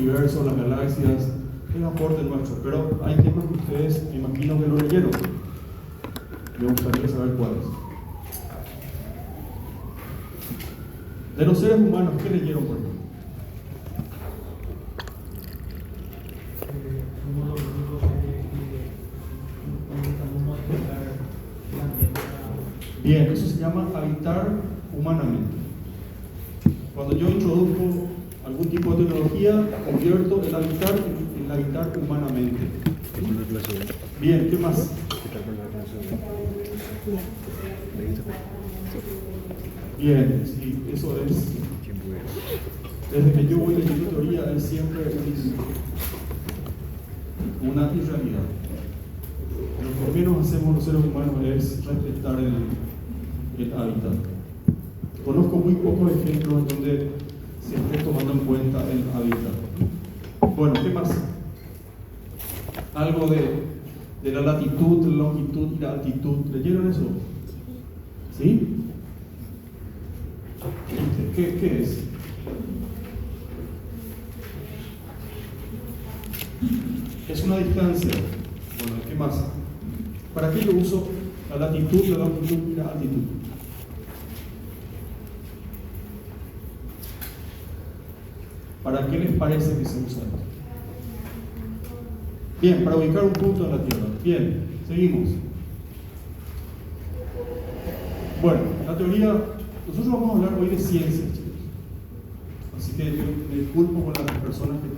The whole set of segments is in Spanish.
universo, las galaxias, es aporte nuestro, pero hay temas que ustedes me imagino que no leyeron. Me gustaría saber cuáles. De los seres humanos, ¿qué leyeron por ejemplo? Bien, eso se llama habitar humanamente. Cuando yo introduzco algún tipo de tecnología, convierto el habitar en habitar humanamente. Bien, ¿qué más? Bien, sí, eso es. Desde que yo voy leyendo teoría, es siempre una irrealidad. Lo que menos hacemos los seres humanos es respetar el hábitat. Conozco muy pocos ejemplos en donde se esté tomando en cuenta el hábitat. Bueno, ¿qué más? Algo de la latitud, la longitud y la altitud. ¿Leyeron eso? ¿Sí? ¿Qué es? Es una distancia. Bueno, ¿qué más? ¿Para qué yo uso la latitud, la longitud y la altitud? ¿Para qué les parece que se usa esto? Bien, para ubicar un punto en la Tierra. Bien, seguimos. Bueno, la teoría, nosotros vamos a hablar hoy de ciencias, chicos. Así que yo me disculpo con las personas que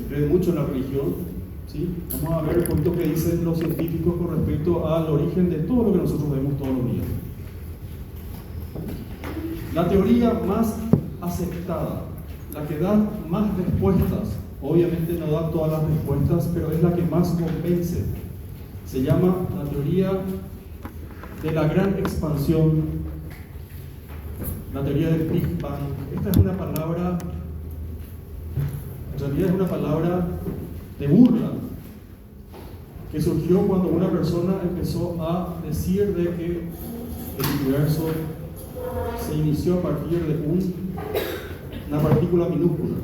creen mucho en la religión. ¿Sí? Vamos a ver un poquito qué dicen los científicos con respecto al origen de todo lo que nosotros vemos todos los días. La teoría más aceptada, la que da más respuestas, obviamente no da todas las respuestas, pero es la que más convence, se llama la teoría de la gran expansión, la teoría del Big Bang. Esta es una palabra, en realidad es una palabra de burla, que surgió cuando una persona empezó a decir de que el universo se inició a partir de una partícula minúscula.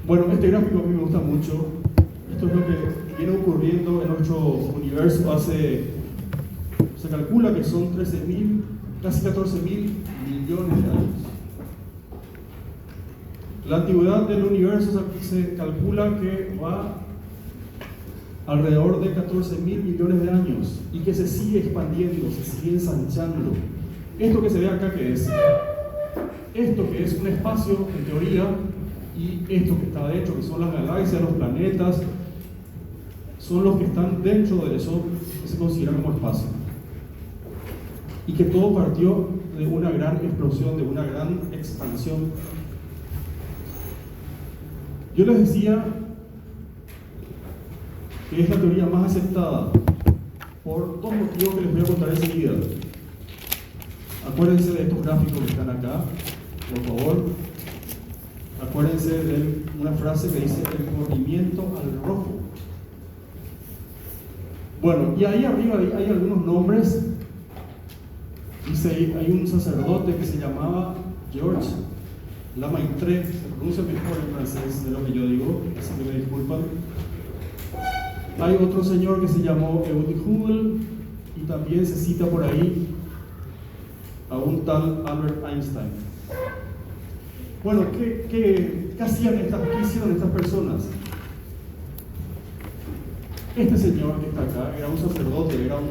Bueno, este gráfico a mí me gusta mucho. Esto es lo que viene ocurriendo en nuestro universo se calcula que son 13.000, casi 14.000 millones de años. La antigüedad del universo se calcula que va alrededor de 14.000 millones de años y que se sigue expandiendo, se sigue ensanchando. Esto que se ve acá, ¿qué es? Esto que es un espacio, en teoría, y esto que está dentro, que son las galaxias, los planetas, son los que están dentro de eso que se considera como espacio. Y que todo partió de una gran explosión, de una gran expansión. Yo les decía que es la teoría más aceptada por dos motivos que les voy a contar enseguida. Acuérdense de estos gráficos que están acá, por favor. Acuérdense de una frase que dice el corrimiento al rojo. Bueno, y ahí arriba hay algunos nombres. Dice, hay un sacerdote que se llamaba George Lamaitre, se pronuncia mejor en francés de lo que yo digo, así que me disculpan. Hay otro señor que se llamó Eudy Hubble, y también se cita por ahí a un tal Albert Einstein. Bueno, ¿qué hacían qué hicieron estas personas? Este señor que está acá era un sacerdote, era un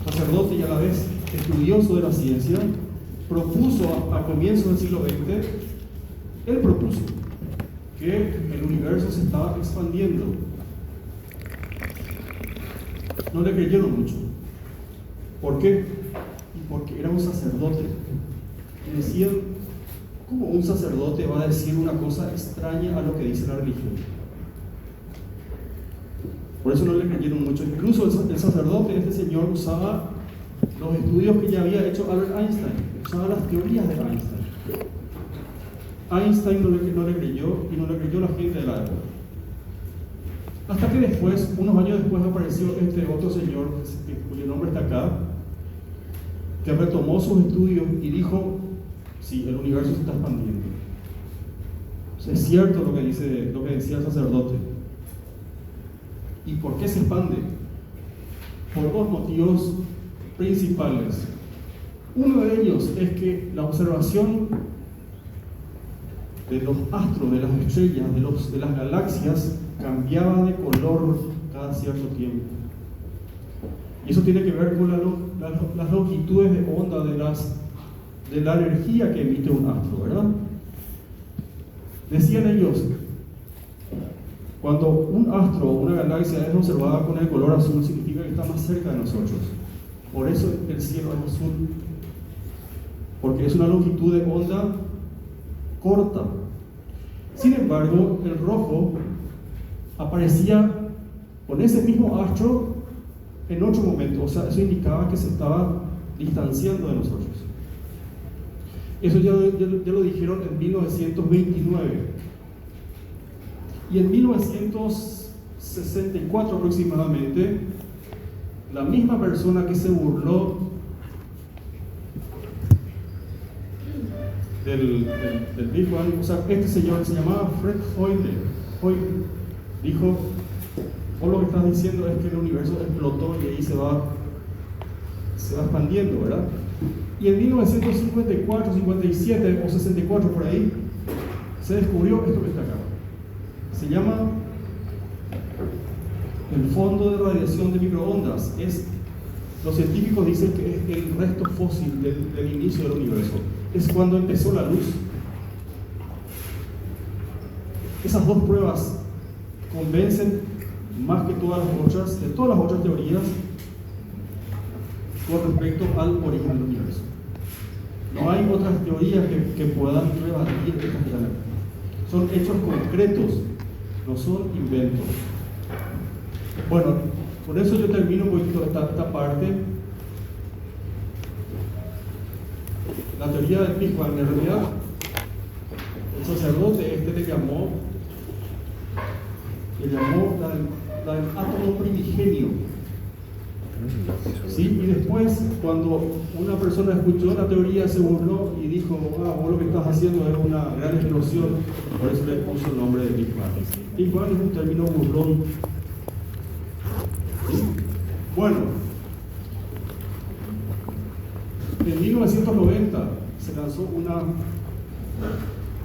sacerdote y a la vez estudioso de la ciencia. Propuso a comienzos del siglo XX, él propuso que el universo se estaba expandiendo. No le creyeron mucho. ¿Por qué? Porque era un sacerdote. Y decían, ¿cómo un sacerdote va a decir una cosa extraña a lo que dice la religión? Por eso no le creyeron mucho. Incluso el sacerdote, este señor, usaba los estudios que ya había hecho Albert Einstein, usaba las teorías de Einstein. Einstein no le creyó y no le creyó la gente de la época. Hasta que después, unos años después, apareció este otro señor, cuyo nombre está acá, que retomó sus estudios y dijo, sí, el universo se está expandiendo. Es cierto lo que decía el sacerdote. ¿Y por qué se expande? Por dos motivos principales. Uno de ellos es que la observación de los astros, de las estrellas, de las galaxias, cambiaba de color cada cierto tiempo. Y eso tiene que ver con las longitudes de onda de la energía que emite un astro, ¿verdad? Decían ellos, cuando un astro o una galaxia es observada con el color azul, significa que está más cerca de nosotros. Por eso el cielo es azul, porque es una longitud de onda corta. Sin embargo, el rojo aparecía con ese mismo astro en otro momento, o sea, eso indicaba que se estaba distanciando de nosotros. Eso ya lo dijeron en 1929. Y en 1964 aproximadamente, la misma persona que se burló del Big Bang, o sea, este señor se llamaba Fred Hoyle, dijo, vos lo que estás diciendo es que el universo explotó y ahí se va expandiendo, ¿verdad? Y en 1954, 57 o 64 por ahí, se descubrió esto que está acá. Se llama el fondo de radiación de microondas. Los científicos dicen que es el resto fósil del inicio del universo. Es cuando empezó la luz. Esas dos pruebas convencen más que todas las otras, de todas las otras teorías con respecto al origen del universo. No hay otras teorías que puedan rebatir estas teorías. Son hechos concretos, no son inventos. Bueno, por eso yo termino un poquito esta parte. La teoría del Big Bang, en realidad, el sacerdote le llamó la del átomo primigenio. ¿Sí? Y después, cuando una persona escuchó la teoría, se burló y dijo, vos lo que estás haciendo es una gran explosión, por eso le puso el nombre de Big Bang. Big Bang es un término burlón. ¿Sí? Bueno, en 1990 se lanzó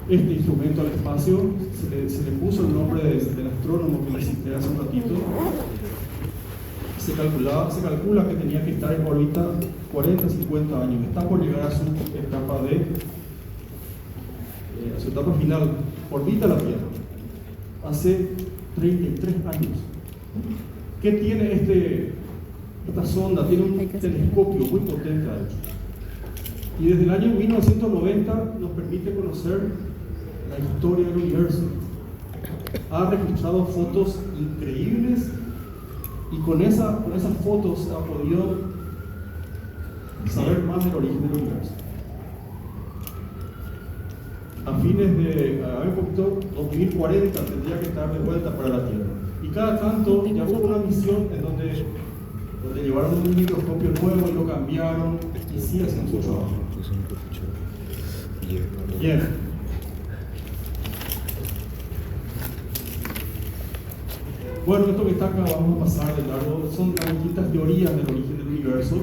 este instrumento al espacio, se le puso el nombre del astrónomo que le cité hace un ratito. Se calcula que tenía que estar en órbita 40, 50 años. Está por llegar a su etapa final. Orbita la Tierra. Hace 33 años. ¿Qué tiene esta sonda? Tiene un telescopio muy potente adentro. Y desde el año 1990 nos permite conocer la historia del universo. Ha registrado fotos increíbles. Y con esas fotos se ha podido saber más del origen del universo. A fines de, un poquito, 2040 tendría que estar de vuelta para la Tierra. Y cada tanto ya hubo una misión en donde llevaron un microscopio nuevo y lo cambiaron y sí hacen su trabajo. Bien. Bueno, esto que está acá vamos a pasar de largo, son las distintas teorías del origen del universo.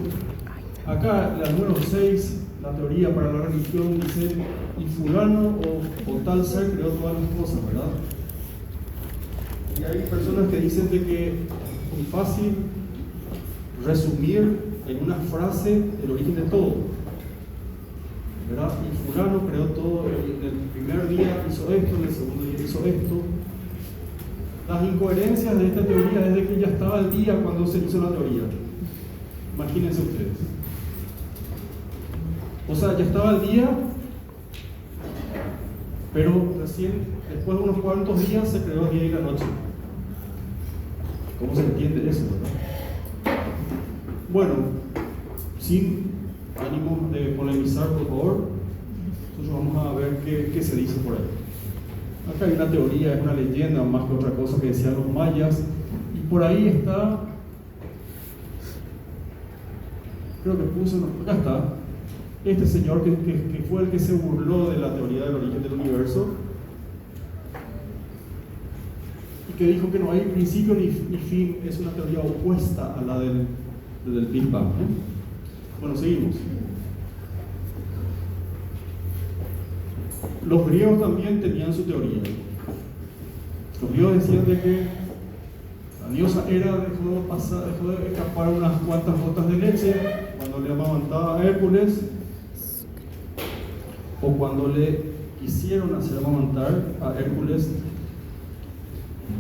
Acá, la número 6, la teoría para la religión, dice, y fulano o tal ser creó todas las cosas, ¿verdad? Y hay personas que dicen de que es muy fácil resumir en una frase el origen de todo, ¿verdad? Y fulano creó todo, en el primer día hizo esto, en el segundo día hizo esto. Las incoherencias de esta teoría es de que ya estaba el día cuando se hizo la teoría. Imagínense ustedes. O sea, ya estaba el día, pero recién, después de unos cuantos días, se creó el día y la noche. ¿Cómo se entiende eso, verdad? Bueno, sin ánimo de polemizar, por favor, nosotros vamos a ver qué se dice por ahí. Acá hay una teoría, es una leyenda más que otra cosa que decían los mayas, y por ahí está creo que puso, no, acá está, este señor que fue el que se burló de la teoría del origen del universo y que dijo que no hay principio ni fin, es una teoría opuesta a la del Big Bang. Bueno, seguimos. Los griegos también tenían su teoría. Los griegos decían de que la diosa Hera dejó de escapar unas cuantas gotas de leche cuando le amamantaba a Hércules, o cuando le quisieron hacer amamantar a Hércules,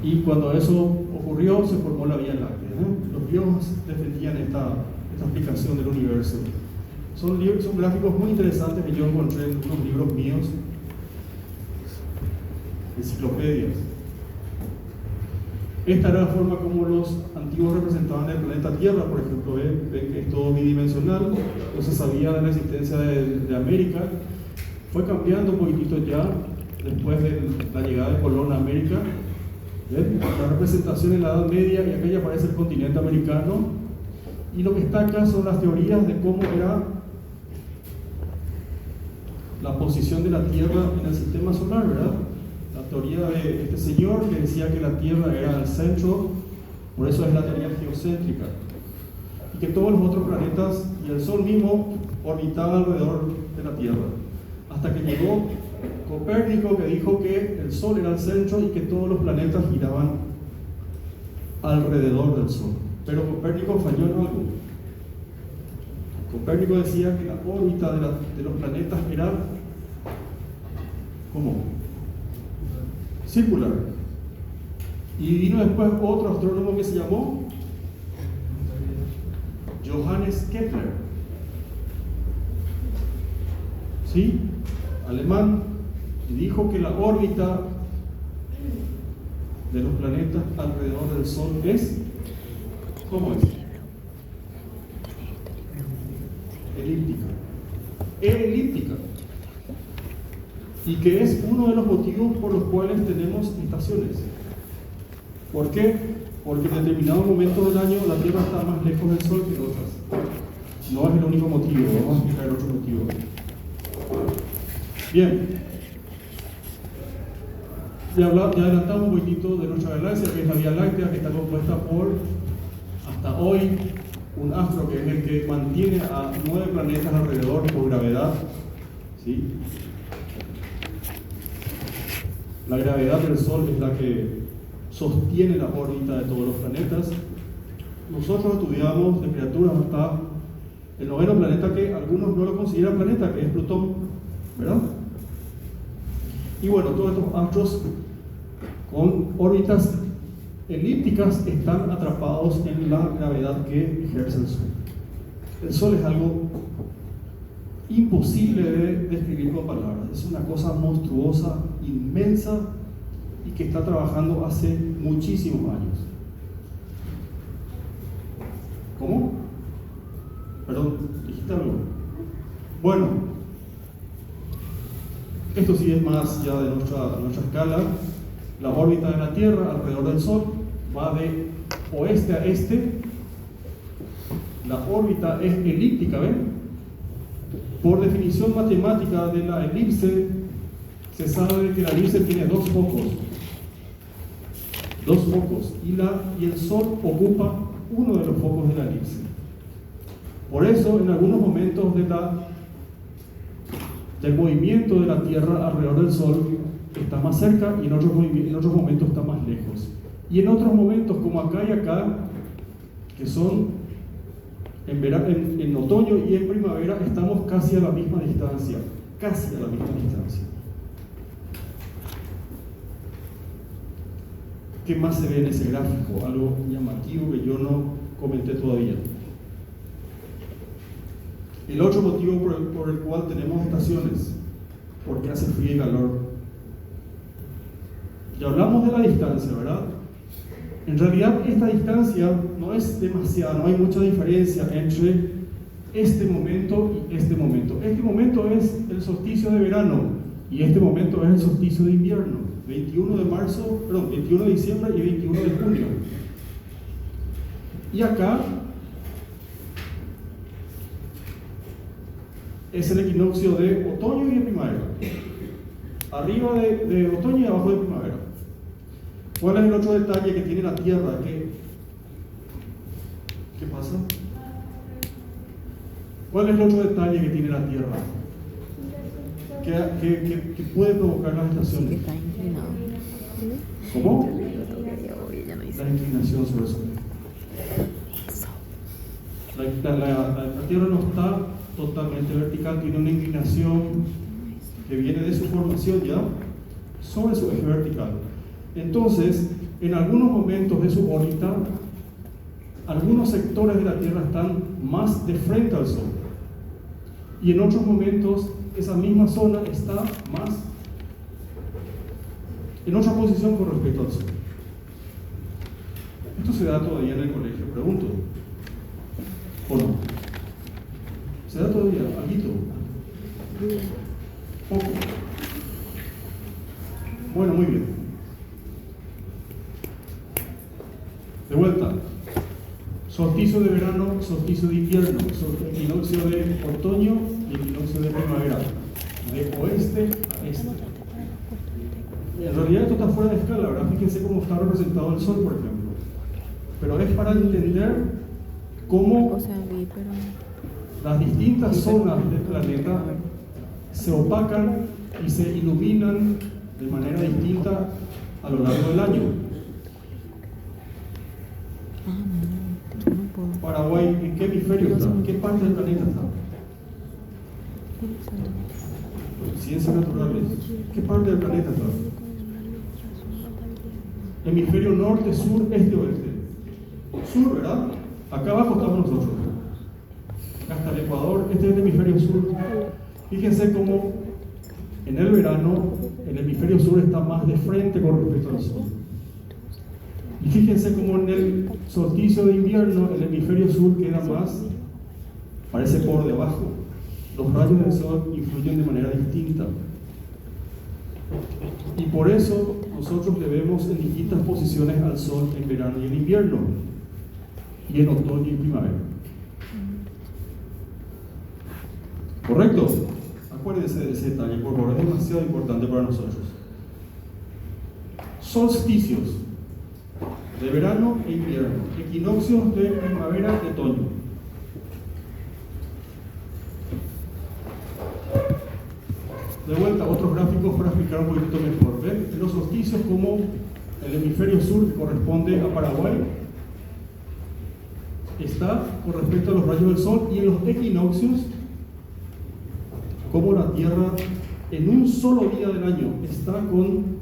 y cuando eso ocurrió se formó la Vía Láctea. Los griegos defendían esta explicación del universo. Son gráficos muy interesantes que yo encontré en unos libros míos, enciclopedias. Esta era la forma como los antiguos representaban el planeta Tierra, por ejemplo. Ven que es todo bidimensional, no se sabía de la existencia de América. Fue cambiando un poquitito ya después de la llegada de Colón a América. ¿Ven? La representación en la Edad Media, y acá ya aparece el continente americano, y lo que está acá son las teorías de cómo era la posición de la Tierra en el sistema solar, ¿verdad? La teoría de este señor que decía que la Tierra era el centro, por eso es la teoría geocéntrica, y que todos los otros planetas y el Sol mismo orbitaban alrededor de la Tierra, hasta que llegó Copérnico, que dijo que el Sol era el centro y que todos los planetas giraban alrededor del Sol. Pero Copérnico falló en algo. Copérnico decía que la órbita de los planetas era ¿cómo? Circular. Y vino después otro astrónomo que se llamó Johannes Kepler, ¿sí? Alemán, y dijo que la órbita de los planetas alrededor del Sol es, ¿cómo es? Elíptica. Elíptica. Y que es uno de los motivos por los cuales tenemos estaciones. ¿Por qué? Porque en determinados momentos del año la Tierra está más lejos del Sol que en otras. No es el único motivo, vamos a explicar otro motivo. Bien. Ya adelantamos un poquitito de nuestra galaxia, que es la Vía Láctea, que está compuesta por, hasta hoy, un astro que es el que mantiene a 9 planetas alrededor por gravedad, ¿sí? La gravedad del Sol es la que sostiene la órbita de todos los planetas. Nosotros estudiamos de criaturas hasta el 9º planeta, que algunos no lo consideran planeta, que es Plutón, ¿verdad? Y bueno, todos estos astros con órbitas elípticas están atrapados en la gravedad que ejerce el Sol. El Sol es algo imposible de describir con palabras. Es una cosa monstruosa, inmensa, y que está trabajando hace muchísimos años. ¿Cómo? Perdón, ¿dijiste algo? Bueno, esto sí es más ya de nuestra escala. La órbita de la Tierra alrededor del Sol va de oeste a este. La órbita es elíptica, ¿ven? Por definición matemática de la elipse, se sabe que la elipse tiene dos focos, y el Sol ocupa uno de los focos de la elipse. Por eso, en algunos momentos del movimiento de la Tierra alrededor del Sol está más cerca, y en otros momentos está más lejos. Y en otros momentos, como acá y acá, que son en otoño y en primavera, estamos casi a la misma distancia. ¿Qué más se ve en ese gráfico? Algo llamativo que yo no comenté todavía. El otro motivo por el cual tenemos estaciones, porque hace frío y calor. Ya hablamos de la distancia, ¿verdad? En realidad esta distancia no es demasiada, no hay mucha diferencia entre este momento y este momento. Este momento es el solsticio de verano y este momento es el solsticio de invierno, 21 de diciembre y 21 de junio. Y acá es el equinoccio de otoño y de primavera. Arriba de otoño y abajo de primavera. ¿Cuál es el otro detalle que tiene la Tierra? ¿Qué pasa? ¿Cuál es el otro detalle que tiene la Tierra? Que puede provocar las estaciones. Sí, que está inclinado. ¿Cómo? Ya no hice. La inclinación sobre eso. Eso. La Tierra no está totalmente vertical, tiene una inclinación que viene de su formación ya sobre su eje vertical. Entonces, en algunos momentos de su órbita, algunos sectores de la Tierra están más de frente al Sol. Y en otros momentos, esa misma zona está más en otra posición con respecto al Sol. Esto se da todavía en el colegio, pregunto. ¿O no? ¿Se da todavía? ¿Alguito? Poco. Bueno, muy bien. De vuelta. Solsticio de verano, solsticio de invierno, equinoccio de otoño y equinoccio de primavera. De oeste a este. En realidad esto está fuera de escala, ¿verdad? Fíjense cómo está representado el Sol, por ejemplo. Pero es para entender cómo O sea, vi, pero las distintas zonas del planeta se opacan y se iluminan de manera distinta a lo largo del año. no puedo. Paraguay, ¿en qué hemisferio está? ¿En qué parte del planeta está? Ciencias naturales. ¿Qué parte del planeta está? Hemisferio norte, sur, este, oeste. Sur, ¿verdad? Acá abajo estamos nosotros. Hasta el Ecuador, este es el hemisferio sur. Fíjense cómo en el verano el hemisferio sur está más de frente con respecto al Sol. Y fíjense cómo en el solsticio de invierno el hemisferio sur queda más, parece por debajo. Los rayos del Sol influyen de manera distinta. Y por eso nosotros le vemos en distintas posiciones al Sol en verano y en invierno, y en otoño y primavera. ¿Correcto? Acuérdense de ese detalle, por favor, es demasiado importante para nosotros. Solsticios de verano e invierno, equinoccios de primavera y otoño. De vuelta, otros gráficos para explicar un poquito mejor. ¿Ven? En los solsticios, como el hemisferio sur, que corresponde a Paraguay, está con respecto a los rayos del Sol, y en los equinoccios, como la Tierra en un solo día del año está con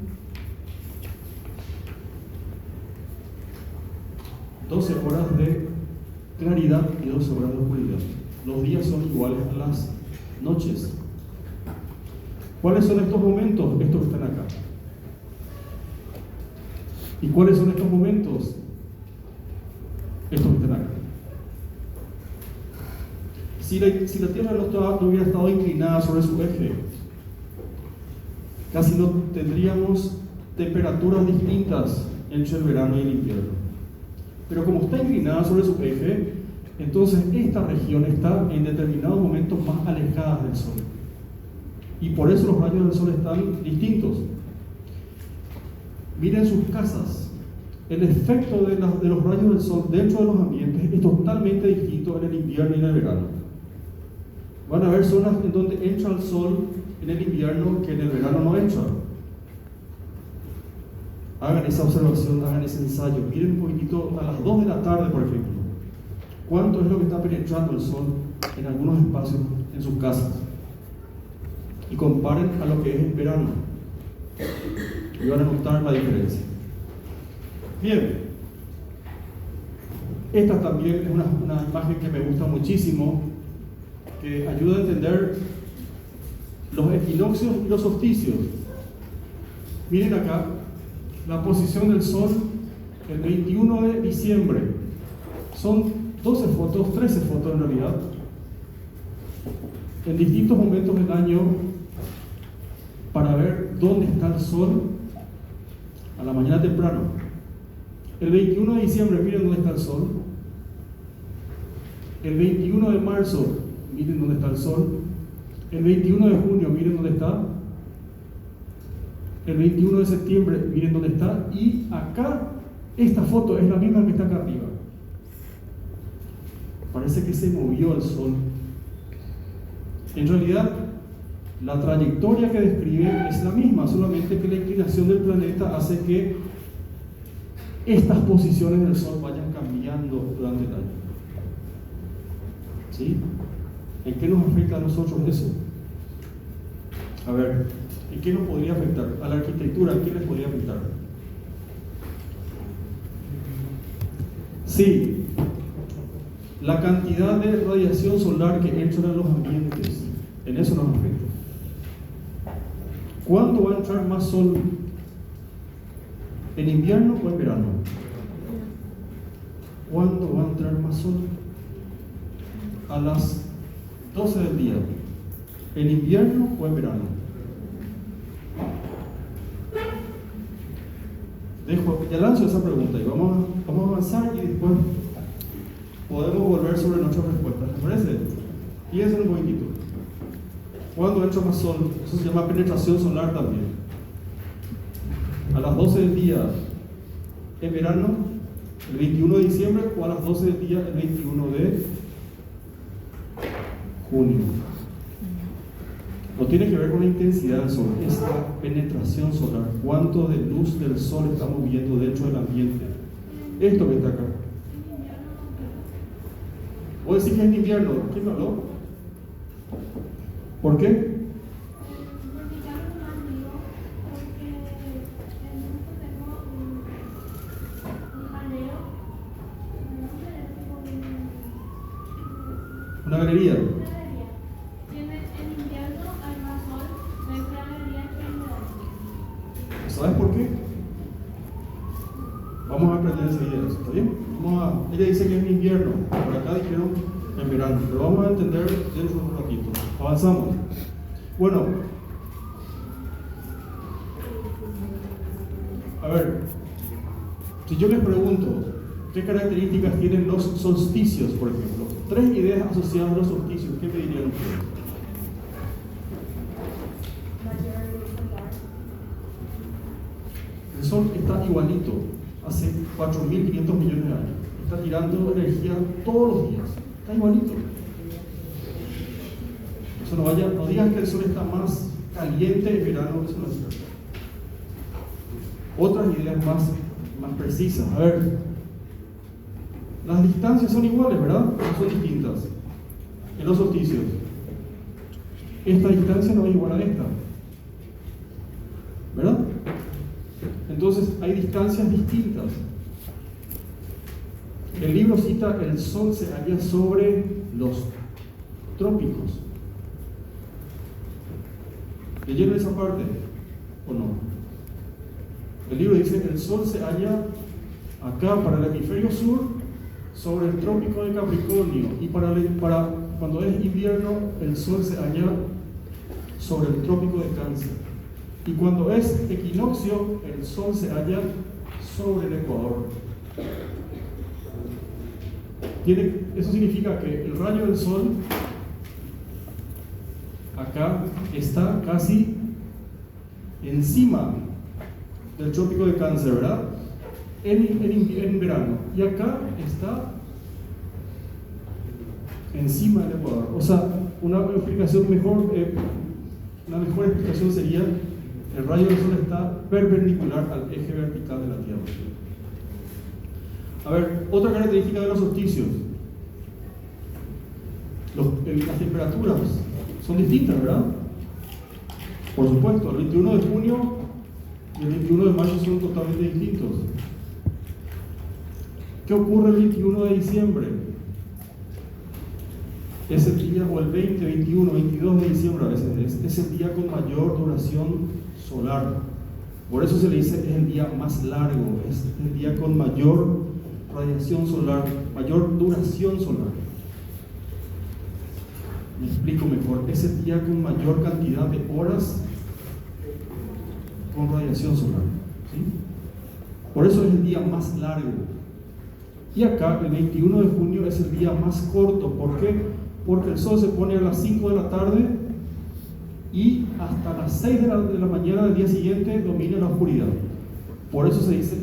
12 horas de claridad y 12 horas de oscuridad. Los días son iguales a las noches. ¿Cuáles son estos momentos? Estos que están acá. ¿Y cuáles son estos momentos? Estos que están acá. Si la Tierra no hubiera estado inclinada sobre su eje, casi no tendríamos temperaturas distintas entre el verano y el invierno. Pero como está inclinada sobre su eje, entonces esta región está en determinados momentos más alejada del Sol. Y por eso los rayos del Sol están distintos. Miren sus casas. El efecto de los rayos del Sol dentro de los ambientes es totalmente distinto en el invierno y en el verano. Van a haber zonas en donde entra el Sol en el invierno que en el verano no entra. Hagan esa observación, hagan ese ensayo. Miren un poquitito a las 2 de la tarde, por ejemplo. ¿Cuánto es lo que está penetrando el Sol en algunos espacios en sus casas? Y comparen a lo que es en verano. Y van a notar la diferencia. Bien. Esta también es una imagen que me gusta muchísimo, que ayuda a entender los equinoccios y los solsticios. Miren acá la posición del Sol el 21 de diciembre. Son 12 fotos, 13 fotos en realidad, en distintos momentos del año, para ver dónde está el Sol a la mañana temprano. El 21 de diciembre, miren dónde está el Sol. El 21 de marzo, miren dónde está el Sol. El 21 de junio, miren dónde está. El 21 de septiembre, miren dónde está. Y acá, esta foto es la misma que está acá arriba. Parece que se movió el sol. En realidad, la trayectoria que describe es la misma, solamente que la inclinación del planeta hace que estas posiciones del sol vayan cambiando durante el año. ¿Sí? ¿En qué nos afecta a nosotros eso? A ver, ¿en qué nos podría afectar? A la arquitectura, ¿en qué les podría afectar? Sí, la cantidad de radiación solar que entra en los ambientes, en eso nos afecta. ¿Cuándo va a entrar más sol? ¿En invierno o en verano? ¿Cuándo va a entrar más sol? A las 12 del día. ¿En invierno o en verano? Ya lanzo esa pregunta y vamos a avanzar y después podemos volver sobre nuestras respuestas. ¿Les parece? Piensen un poquitito. ¿Cuándo entra más sol? Eso se llama penetración solar también. A las 12 del día en verano, el 21 de diciembre, o a las 12 del día, el 21 de junio. No tiene que ver con la intensidad del sol, es la penetración solar. ¿Cuánto de luz del sol estamos viendo dentro del ambiente? Esto que está acá. ¿Vos decís que es en invierno? ¿Quién me habló? ¿Por qué? Una galería. En invierno hay más sol, no hay una galería que en verano. ¿Sabes por qué? Vamos a aprender enseguida eso, ¿está bien? Ella dice que es en invierno, por acá dijeron en verano, pero vamos a entender dentro de un ratito. Avanzamos. Bueno, a ver, si yo les pregunto qué características tienen los solsticios, por ejemplo, 3 ideas asociadas a los solsticios, ¿qué me dirían ustedes? El sol está igualito, hace 4.500 millones de años. Está tirando energía todos los días. Está igualito. Eso no digas que el sol está más caliente en verano, eso no es cierto. Otras ideas más precisas. A ver, las distancias son iguales, ¿verdad? No son distintas. En los solsticios. Esta distancia no es igual a esta. ¿Verdad? Entonces hay distancias distintas. El libro cita: el sol se halla sobre los trópicos. ¿Leyeron esa parte o no? El libro dice: el sol se halla acá para el hemisferio sur, sobre el trópico de Capricornio, y para cuando es invierno el sol se halla sobre el trópico de Cáncer, y cuando es equinoccio el sol se halla sobre el ecuador. Eso significa que el rayo del sol acá está casi encima del trópico de Cáncer, ¿verdad? En verano, y acá está encima del ecuador. O sea, una mejor explicación sería: el rayo del sol está perpendicular al eje vertical de la Tierra. A ver, otra característica de los solsticios: las temperaturas son distintas, ¿verdad? Por supuesto, el 21 de junio y el 21 de mayo son totalmente distintos. ¿Qué ocurre el 21 de diciembre? Es el día, o el 20, 21, 22 de diciembre a veces es el día con mayor duración solar. Por eso se le dice es el día más largo, es el día con mayor radiación solar, mayor duración solar. Me explico mejor: es el día con mayor cantidad de horas con radiación solar, ¿sí? Por eso es el día más largo. Y acá el 21 de junio es el día más corto. ¿Por qué? Porque el sol se pone a las 5 de la tarde y hasta las 6 de la mañana del día siguiente domina la oscuridad. Por eso se dice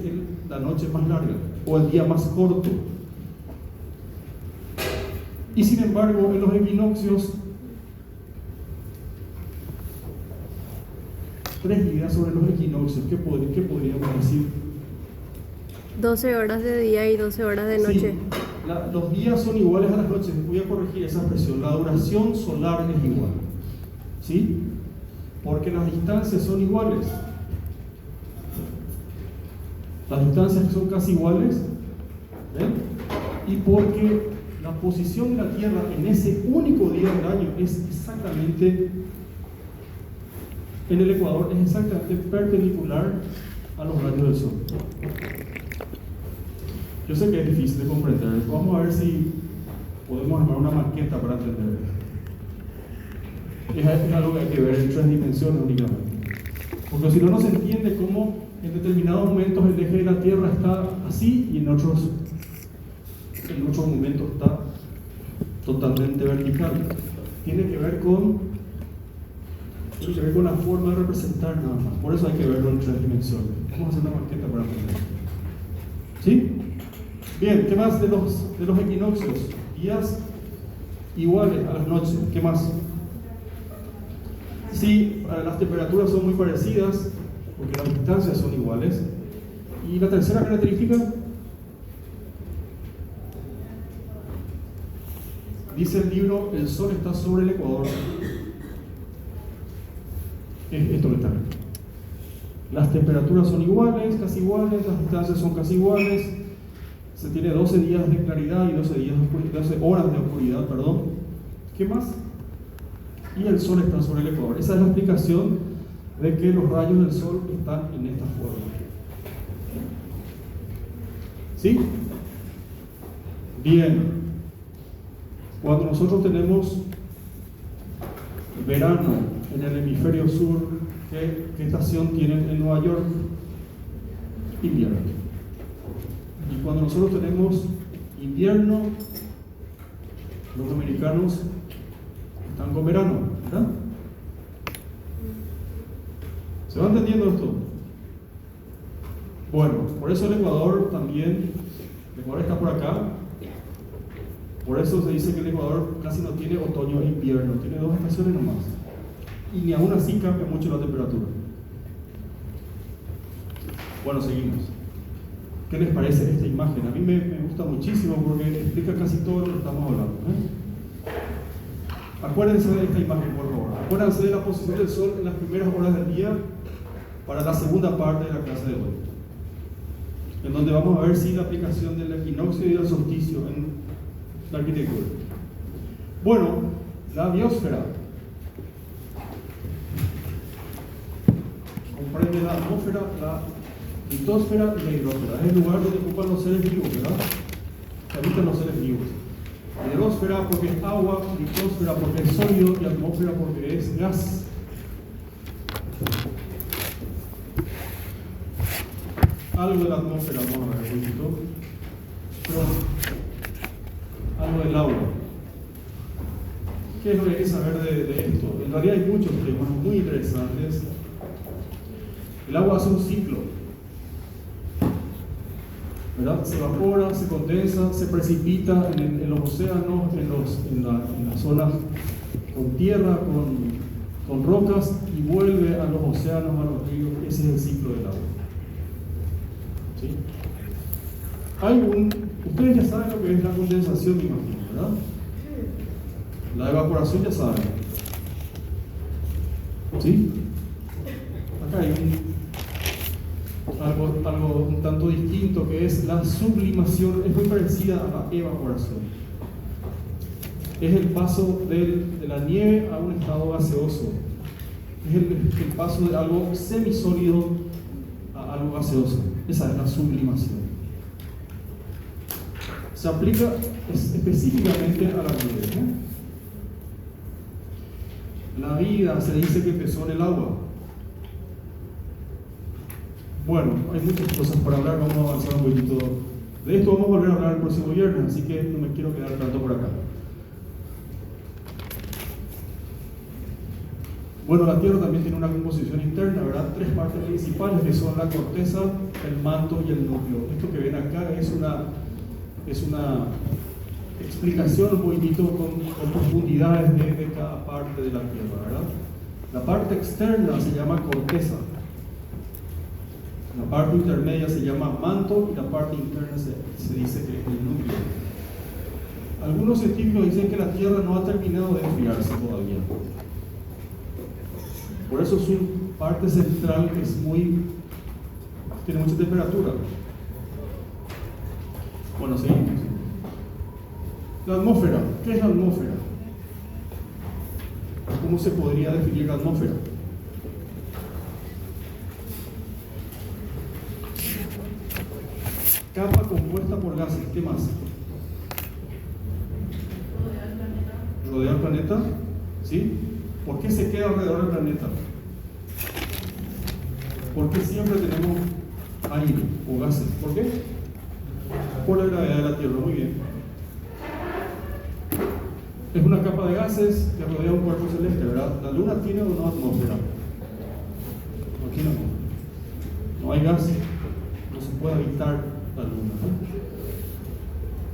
la noche más larga o el día más corto. Y sin embargo, en los equinoccios, 3 ideas sobre los equinoccios. ¿Qué podríamos decir? 12 horas de día y 12 horas de noche. Sí, los días son iguales a las noches. Voy a corregir esa expresión. La duración solar es igual. ¿Sí? Porque las distancias son iguales. Las distancias son casi iguales. ¿Ven? Y porque la posición de la Tierra en ese único día del año es exactamente, en el Ecuador, es exactamente perpendicular a los rayos del Sol. Yo sé que es difícil de comprender. Vamos a ver si podemos armar una maqueta para entender. Es algo que hay que ver en 3 dimensiones únicamente. Porque si no se entiende cómo en determinados momentos el eje de la Tierra está así y en otros momentos está totalmente vertical. Tiene que ver con la forma de representar nada más. Por eso hay que verlo en 3 dimensiones. Vamos a hacer una maqueta para aprender. ¿Sí? Bien, ¿qué más de los equinoccios? Días iguales a las noches. ¿Qué más? Sí, las temperaturas son muy parecidas porque las distancias son iguales. Y la tercera característica, dice el libro, el Sol está sobre el Ecuador. Es esto que está aquí. Las temperaturas son iguales, casi iguales, las distancias son casi iguales. Se tiene 12 días de claridad y 12 horas de oscuridad, perdón. ¿Qué más? Y el Sol está sobre el Ecuador. Esa es la explicación de que los rayos del Sol están en esta forma. ¿Sí? Bien. Cuando nosotros tenemos verano en el hemisferio sur, ¿qué estación tienen en Nueva York? Invierno. Y cuando nosotros tenemos invierno, los americanos están con verano, ¿verdad? ¿Se va entendiendo esto? Bueno, por eso el Ecuador también, el Ecuador está por acá. Por eso se dice que el Ecuador casi no tiene otoño e invierno, tiene 2 estaciones nomás. Y ni aún así cambia mucho la temperatura. Bueno, seguimos. ¿Qué les parece esta imagen? A mí me gusta muchísimo porque explica casi todo lo que estamos hablando. Acuérdense de esta imagen, por favor. Acuérdense de la posición del Sol en las primeras horas del día para la segunda parte de la clase de hoy, en donde vamos a ver si la aplicación del equinoccio y del solsticio en la arquitectura. Bueno, la biosfera comprende la atmósfera, la litosfera y la hidrosfera. Es el lugar donde ocupan los seres vivos, ¿verdad? Que habitan los seres vivos. Hidrosfera porque es agua, litosfera porque es sólido y atmósfera porque es gas. Algo de la atmósfera, vamos a ver un poquito. Pero algo del agua. ¿Qué es lo que hay que saber de esto? En realidad hay muchos temas muy interesantes. El agua hace un ciclo, ¿verdad? Se evapora, se condensa, se precipita en los océanos, en las zonas con tierra, con rocas, y vuelve a los océanos, a los ríos. Ese es el ciclo del agua. ¿Sí? Ustedes ya saben lo que es la condensación, me imagino, ¿verdad? La evaporación ya saben. ¿Sí? Acá hay algo un tanto distinto, que es la sublimación. Es muy parecida a la evaporación. Es el paso de la nieve a un estado gaseoso. Es el paso de algo semisólido a algo gaseoso. Esa es la sublimación. Se aplica específicamente a la nieve, La vida se dice que empezó en el agua. Bueno, hay muchas cosas para hablar, vamos a avanzar un poquito. De esto vamos a volver a hablar el próximo viernes, así que no me quiero quedar tanto por acá. Bueno, la Tierra también tiene una composición interna, ¿verdad? Tres partes principales que son la corteza, el manto y el núcleo. Esto que ven acá es una explicación un poquitito con profundidades de cada parte de la Tierra, ¿verdad? La parte externa se llama corteza, la parte intermedia se llama manto y la parte interna se dice que es el núcleo. Algunos científicos dicen que la Tierra no ha terminado de enfriarse todavía. Por eso su parte central tiene mucha temperatura. Bueno, seguimos. La atmósfera. ¿Qué es la atmósfera? ¿Cómo se podría definir la atmósfera? Capa compuesta por gases. ¿Qué más? Rodea el planeta. ¿Sí? ¿Por qué se queda alrededor del planeta? Porque siempre tenemos aire o gases. ¿Por qué? Por la gravedad de la Tierra. Muy bien. Es una capa de gases que rodea un cuerpo celeste, ¿verdad? ¿La Luna tiene o no atmósfera? No tiene atmósfera. No hay gas. No se puede habitar la Luna.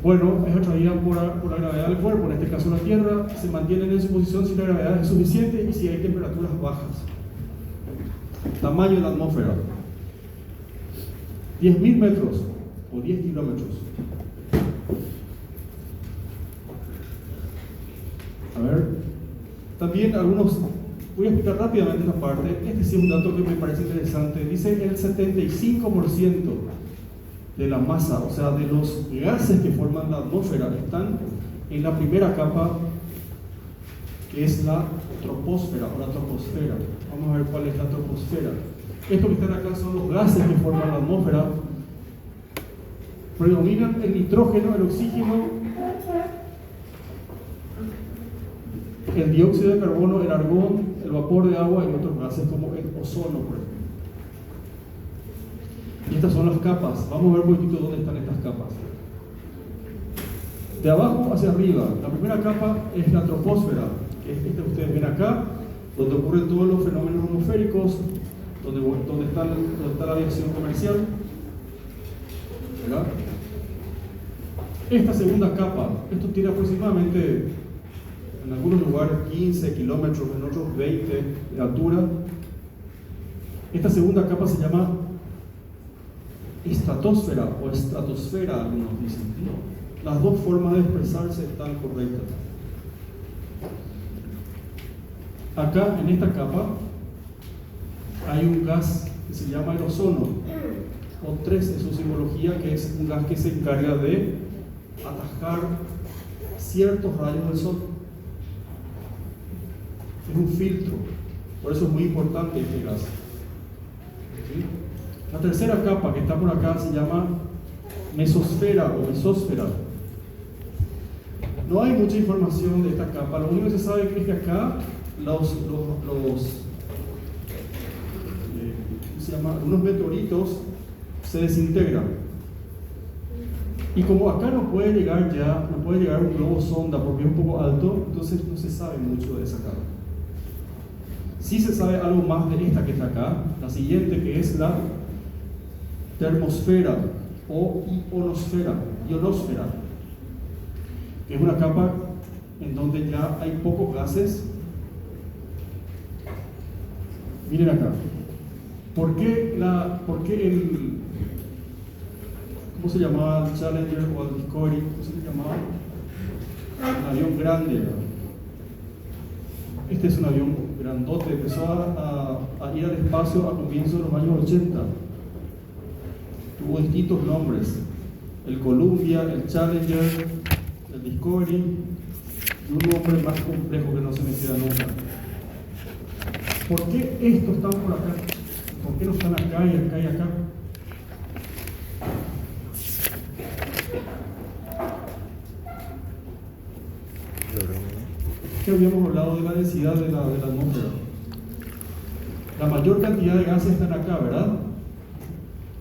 Bueno, es atraída por la gravedad del cuerpo, en este caso la Tierra, se mantiene en su posición si la gravedad es suficiente y si hay temperaturas bajas. Tamaño de la atmósfera: 10.000 metros o 10 kilómetros. A ver, también voy a explicar rápidamente esta parte. Este sí es un dato que me parece interesante. Dice el 75% de la masa, o sea, de los gases que forman la atmósfera, están en la primera capa, que es la troposfera o la troposfera. Vamos a ver cuál es la troposfera. Estos que están acá son los gases que forman la atmósfera. Predominan el nitrógeno, el oxígeno, el dióxido de carbono, el argón, el vapor de agua y otros gases como el ozono, por ejemplo. Y estas son las capas. Vamos a ver un poquito dónde están estas capas. De abajo hacia arriba, la primera capa es la troposfera, que es esta que ustedes ven acá, donde ocurren todos los fenómenos atmosféricos, donde está la aviación comercial, ¿verdad? Esta segunda capa, esto tiene aproximadamente, en algunos lugares 15 kilómetros, en otros 20 de altura. Esta segunda capa se llama estratosfera o estratosfera, algunos dicen. No, las dos formas de expresarse están correctas. Acá en esta capa hay un gas que se llama el ozono, O3 es su simbología, que es un gas que se encarga de atajar ciertos rayos del sol. Es un filtro, por eso es muy importante este gas. ¿Sí? La tercera capa que está por acá se llama mesosfera o mesósfera. No hay mucha información de esta capa. Lo único que se sabe es que acá unos meteoritos se desintegran. Y como acá no puede llegar un globo sonda porque es un poco alto, entonces no se sabe mucho de esa capa. Sí se sabe algo más de esta que está acá, la siguiente, que es la termosfera o ionosfera, que es una capa en donde ya hay pocos gases. Miren acá. ¿Por qué ¿cómo se llamaba el Challenger o el Discovery? ¿Cómo se llamaba? Un avión grande, ¿verdad? Este es un avión grandote, empezó a ir al espacio a comienzos de los años 80. Tuvo distintos nombres: el Columbia, el Challenger, el Discovery, y un nombre más complejo que no se me queda nunca. ¿Por qué estos están por acá? ¿Por qué no están acá y acá y acá? Que habíamos hablado de la densidad de la atmósfera. La mayor cantidad de gases están acá, ¿verdad?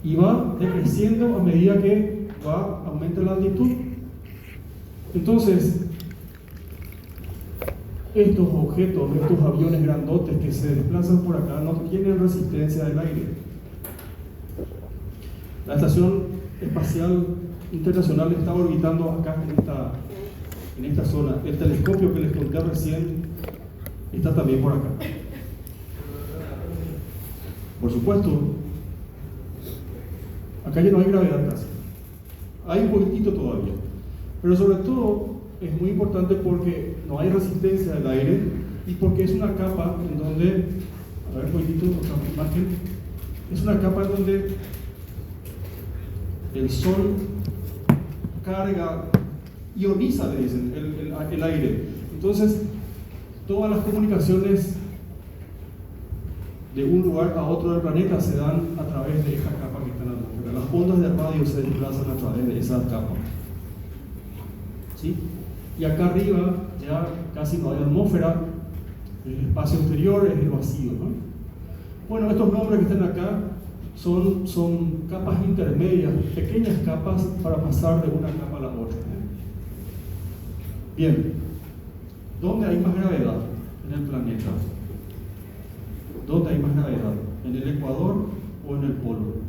Y va decreciendo a medida que aumenta la altitud. Entonces, estos objetos, estos aviones grandotes que se desplazan por acá, no tienen resistencia del aire. La Estación Espacial Internacional está orbitando acá en esta zona. El telescopio que les conté recién está también por acá. Por supuesto, acá ya no hay gravedad casi. Hay un poquitito todavía. Pero sobre todo es muy importante porque no hay resistencia del aire y porque es una capa en donde, a ver un poquitito, otra imagen, es una capa en donde el sol carga, ioniza, le dicen, el aire. Entonces, todas las comunicaciones de un lugar a otro del planeta se dan a través de esta capa que está en la atmósfera. Las ondas de radio se desplazan a través de esa capa. ¿Sí? Y acá arriba ya casi no hay atmósfera, el espacio exterior es el vacío, ¿no? Bueno, estos nombres que están acá son capas intermedias, pequeñas capas para pasar de una capa a la otra. Bien, ¿dónde hay más gravedad en el planeta? ¿Dónde hay más gravedad? ¿En el ecuador o en el polo?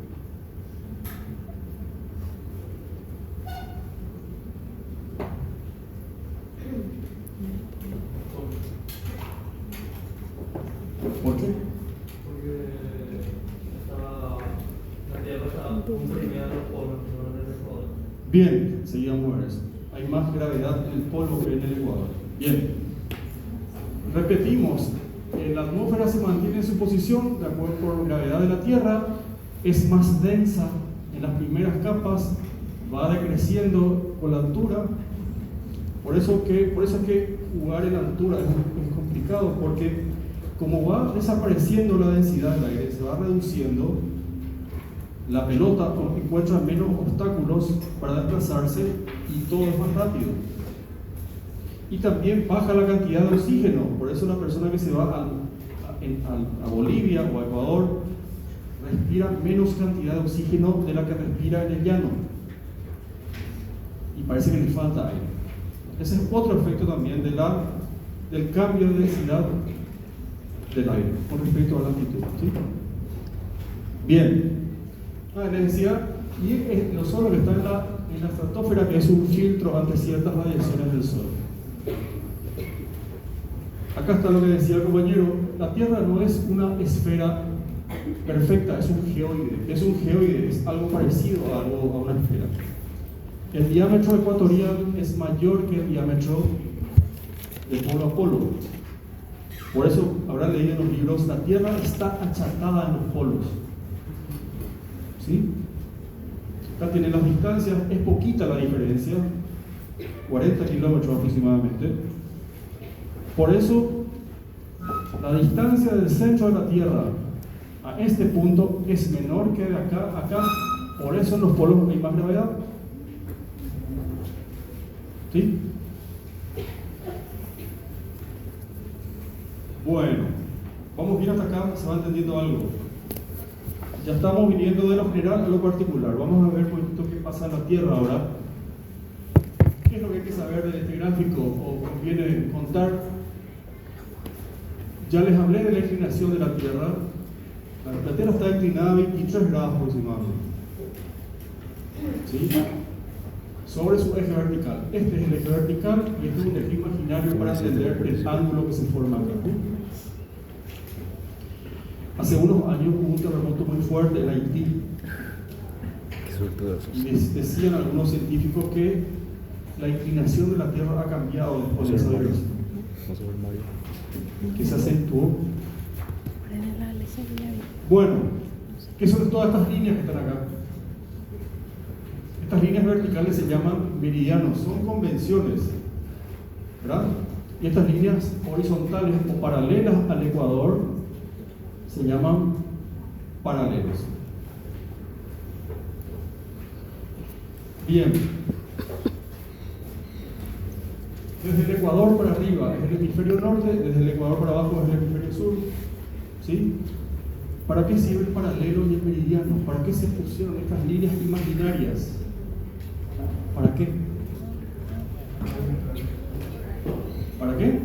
¿Por qué? Porque la Tierra está comprimida en los polos, no en el ecuador. Bien, seguimos a ver eso. Hay más gravedad en el polo que en el ecuador. Bien, repetimos, la atmósfera se mantiene en su posición de acuerdo con la gravedad de la Tierra, es más densa en las primeras capas, va decreciendo con la altura. Por eso es que jugar en altura es complicado, porque como va desapareciendo la densidad del aire, se va reduciendo, la pelota encuentra menos obstáculos para desplazarse y todo es más rápido. Y también baja la cantidad de oxígeno, por eso la persona que se va a Bolivia o a Ecuador respira menos cantidad de oxígeno de la que respira en el llano. Y parece que le falta aire. Ese es otro efecto también del cambio de densidad del aire con respecto a la altitud. ¿Sí? Bien, les decía, y el ozono que está en la estratosfera, que es un filtro ante ciertas radiaciones del sol. Acá está lo que decía el compañero, la Tierra no es una esfera perfecta, es un geoide, es algo parecido a una esfera. El diámetro ecuatorial es mayor que el diámetro de polo a polo. Por eso habrán leído en los libros, la Tierra está achatada en los polos. ¿Sí? Acá tienen las distancias, es poquita la diferencia, 40 kilómetros aproximadamente. Por eso, la distancia del centro de la Tierra a este punto es menor que de acá a acá. Por eso en los polos hay más gravedad. ¿Sí? Bueno, vamos bien hasta acá, se va entendiendo algo. Ya estamos viniendo de lo general a lo particular. Vamos a ver un poquito qué pasa en la Tierra ahora. ¿Qué es lo que hay que saber de este gráfico o conviene contar? Ya les hablé de la inclinación de la Tierra. La Tierra está inclinada a 23 grados aproximadamente. ¿Sí? Sobre su eje vertical. Este es el eje vertical y este es un eje imaginario para entender el ángulo que se forma acá. Hace unos años hubo un terremoto muy fuerte en Haití. Y decían algunos científicos que la inclinación de la Tierra ha cambiado después de esa erupción, que se acentuó. Bueno, ¿qué son todas estas líneas que están acá? Estas líneas verticales se llaman meridianos, son convenciones, ¿verdad? Y estas líneas horizontales o paralelas al ecuador se llaman paralelos. Bien, desde el ecuador para arriba es el hemisferio norte, desde el ecuador para abajo es el hemisferio sur. ¿Sí? ¿Para qué sirve el paralelo y el meridiano? ¿Para qué se pusieron estas líneas imaginarias? ¿Para qué? ¿Para qué?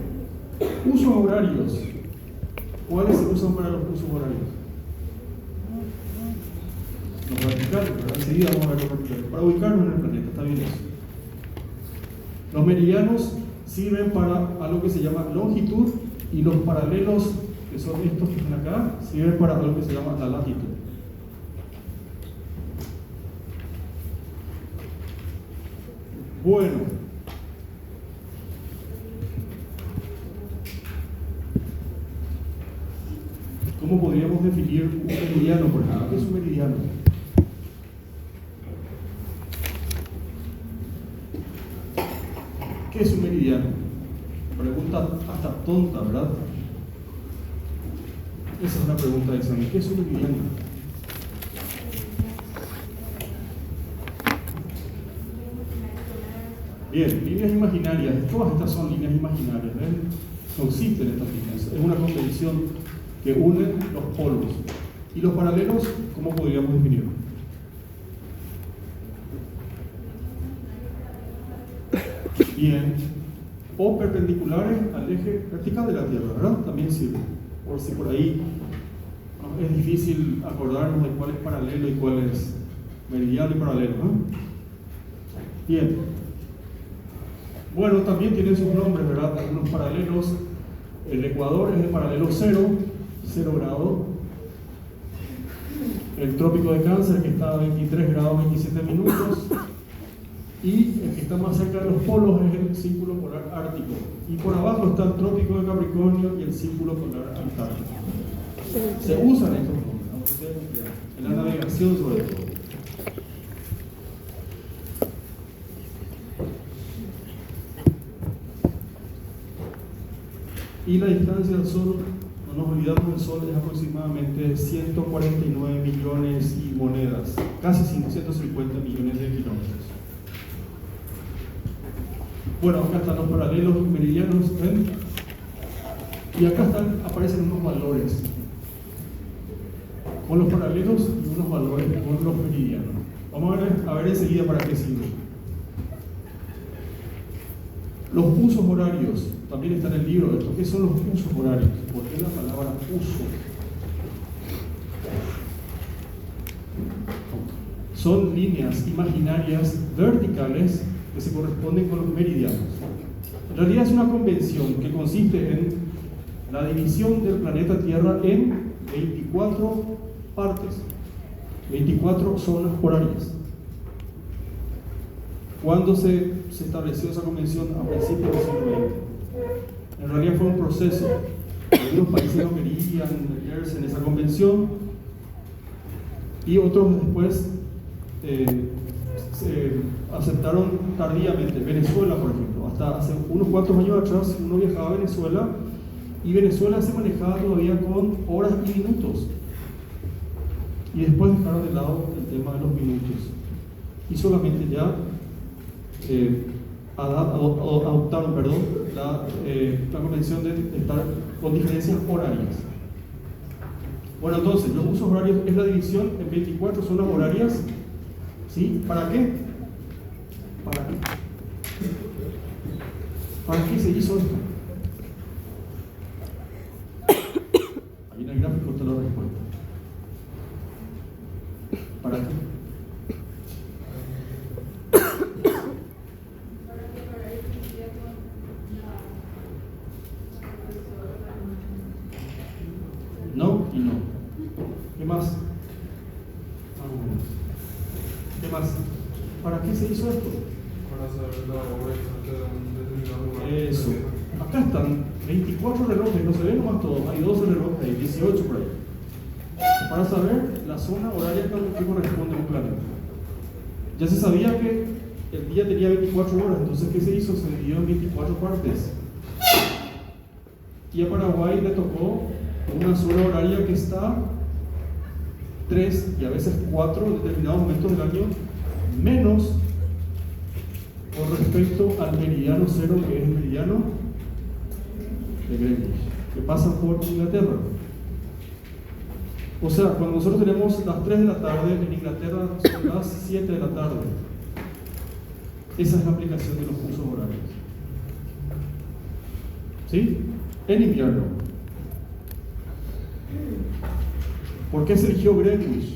¿Cuáles se usan para los usos horarios? Los verticales, ¿verdad? Enseguida vamos a ver los verticales. Para ubicarnos en el planeta, está bien eso. Los meridianos sirven para algo que se llama longitud y los paralelos, que son estos que están acá, sirven para algo que se llama la latitud. Bueno, ¿cómo podríamos definir un meridiano, por ejemplo? ¿Qué es un meridiano? ¿Qué es un meridiano? Pregunta hasta tonta, ¿verdad? Esa es una pregunta de examen. ¿Qué es un meridiano? Bien, líneas imaginarias. Todas estas son líneas imaginarias, ¿ven? No existen estas líneas. Es una convención que une los polos. ¿Y los paralelos, cómo podríamos definirlos? Bien. O perpendiculares al eje vertical de la Tierra, ¿verdad? También sirve. Por si por ahí es difícil acordarnos de cuál es paralelo y cuál es meridiano y paralelo, ¿no? Bien. Bueno, también tienen sus nombres, ¿verdad? Algunos paralelos. El Ecuador es el paralelo 0 grado. El trópico de Cáncer, que está a 23 grados 27 minutos. Y el que está más cerca de los polos es el círculo polar ártico. Y por abajo está el trópico de Capricornio y el círculo polar antártico. Se usan estos nombres, aunque ustedes no crean, en la navegación sobre todo. Y la distancia del Sol, no nos olvidamos del Sol, es aproximadamente 149 millones y monedas, casi 150 millones de kilómetros. Bueno, acá están los paralelos meridianos, ¿ven? Y acá aparecen unos valores con los paralelos y unos valores con los meridianos. Vamos a ver enseguida para qué sirve. Los usos horarios, también está en el libro esto. ¿Qué son los usos horarios? ¿Por qué la palabra uso? Son líneas imaginarias verticales que se corresponden con los meridianos. En realidad es una convención que consiste en la división del planeta Tierra en 24 partes, 24 zonas horarias. ¿Cuándo se estableció esa convención? A principios del siglo XX. En realidad fue un proceso. Algunos países no querían meterse en esa convención y otros después se aceptaron tardíamente. Venezuela, por ejemplo, hasta hace unos cuantos años atrás uno viajaba a Venezuela y Venezuela se manejaba todavía con horas y minutos, y después dejaron de lado el tema de los minutos y solamente ya adoptaron la convención de estar con diferencias horarias. Bueno, entonces los usos horarios es la división en 24 zonas horarias. ¿Sí? ¿Para qué? ¿Para qué? ¿Para qué se hizo esto? Ahí en el gráfico está la respuesta. ¿Para qué? No y no. ¿Qué más? ¿Qué más? ¿Para qué se hizo esto? Para saber la hora exacta de un determinado lugar. Eso. Acá están 24 relojes, no se ven nomás todos, hay 12 relojes, hay 18 por ahí. Para saber la zona horaria que corresponde a un planeta. Ya se sabía que el día tenía 24 horas, entonces ¿qué se hizo? Se dividió en 24 partes. Y a Paraguay le tocó una zona horaria que está 3 y a veces 4 en determinados momentos del año menos con respecto al meridiano 0, que es el meridiano de Greenwich, que pasa por Inglaterra. O sea, cuando nosotros tenemos las 3 de la tarde, en Inglaterra son las 7 de la tarde. Esa es la aplicación de los usos horarios. ¿Sí? En invierno. ¿Por qué se eligió Greenwich?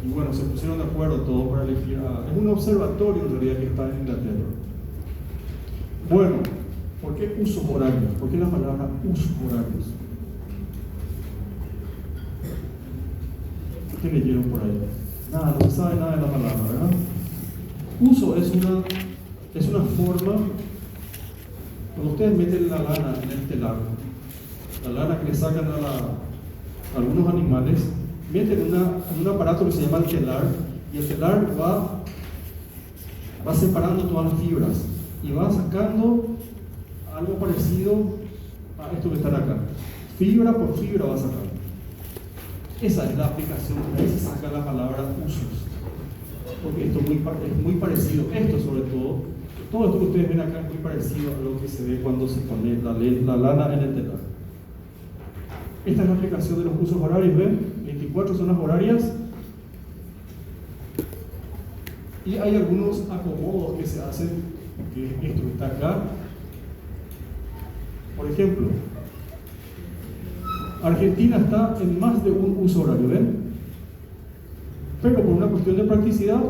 Y bueno, se pusieron de acuerdo todos para elegir es un observatorio en realidad que está en Inglaterra. Bueno, ¿por qué usos horarios? ¿Por qué la palabra usos horarios? ¿Qué leyeron por ahí? Nada, no se sabe nada de la palabra, ¿verdad? Uso es una forma, cuando ustedes meten la lana en el telar, la lana que le sacan a algunos animales, meten en un aparato que se llama el telar, y el telar va separando todas las fibras y va sacando algo parecido a esto que están acá. Fibra por fibra va sacando. Esa es la aplicación, ahí se saca la palabra usos, porque esto es muy parecido, esto sobre todo esto que ustedes ven acá es muy parecido a lo que se ve cuando se pone la lana en el telar. Esta es la aplicación de los usos horarios, ¿ven? 24 zonas horarias, y hay algunos acomodos que se hacen, que es esto que está acá. Por ejemplo, Argentina está en más de un uso horario, ¿ven? Pero por una cuestión de practicidad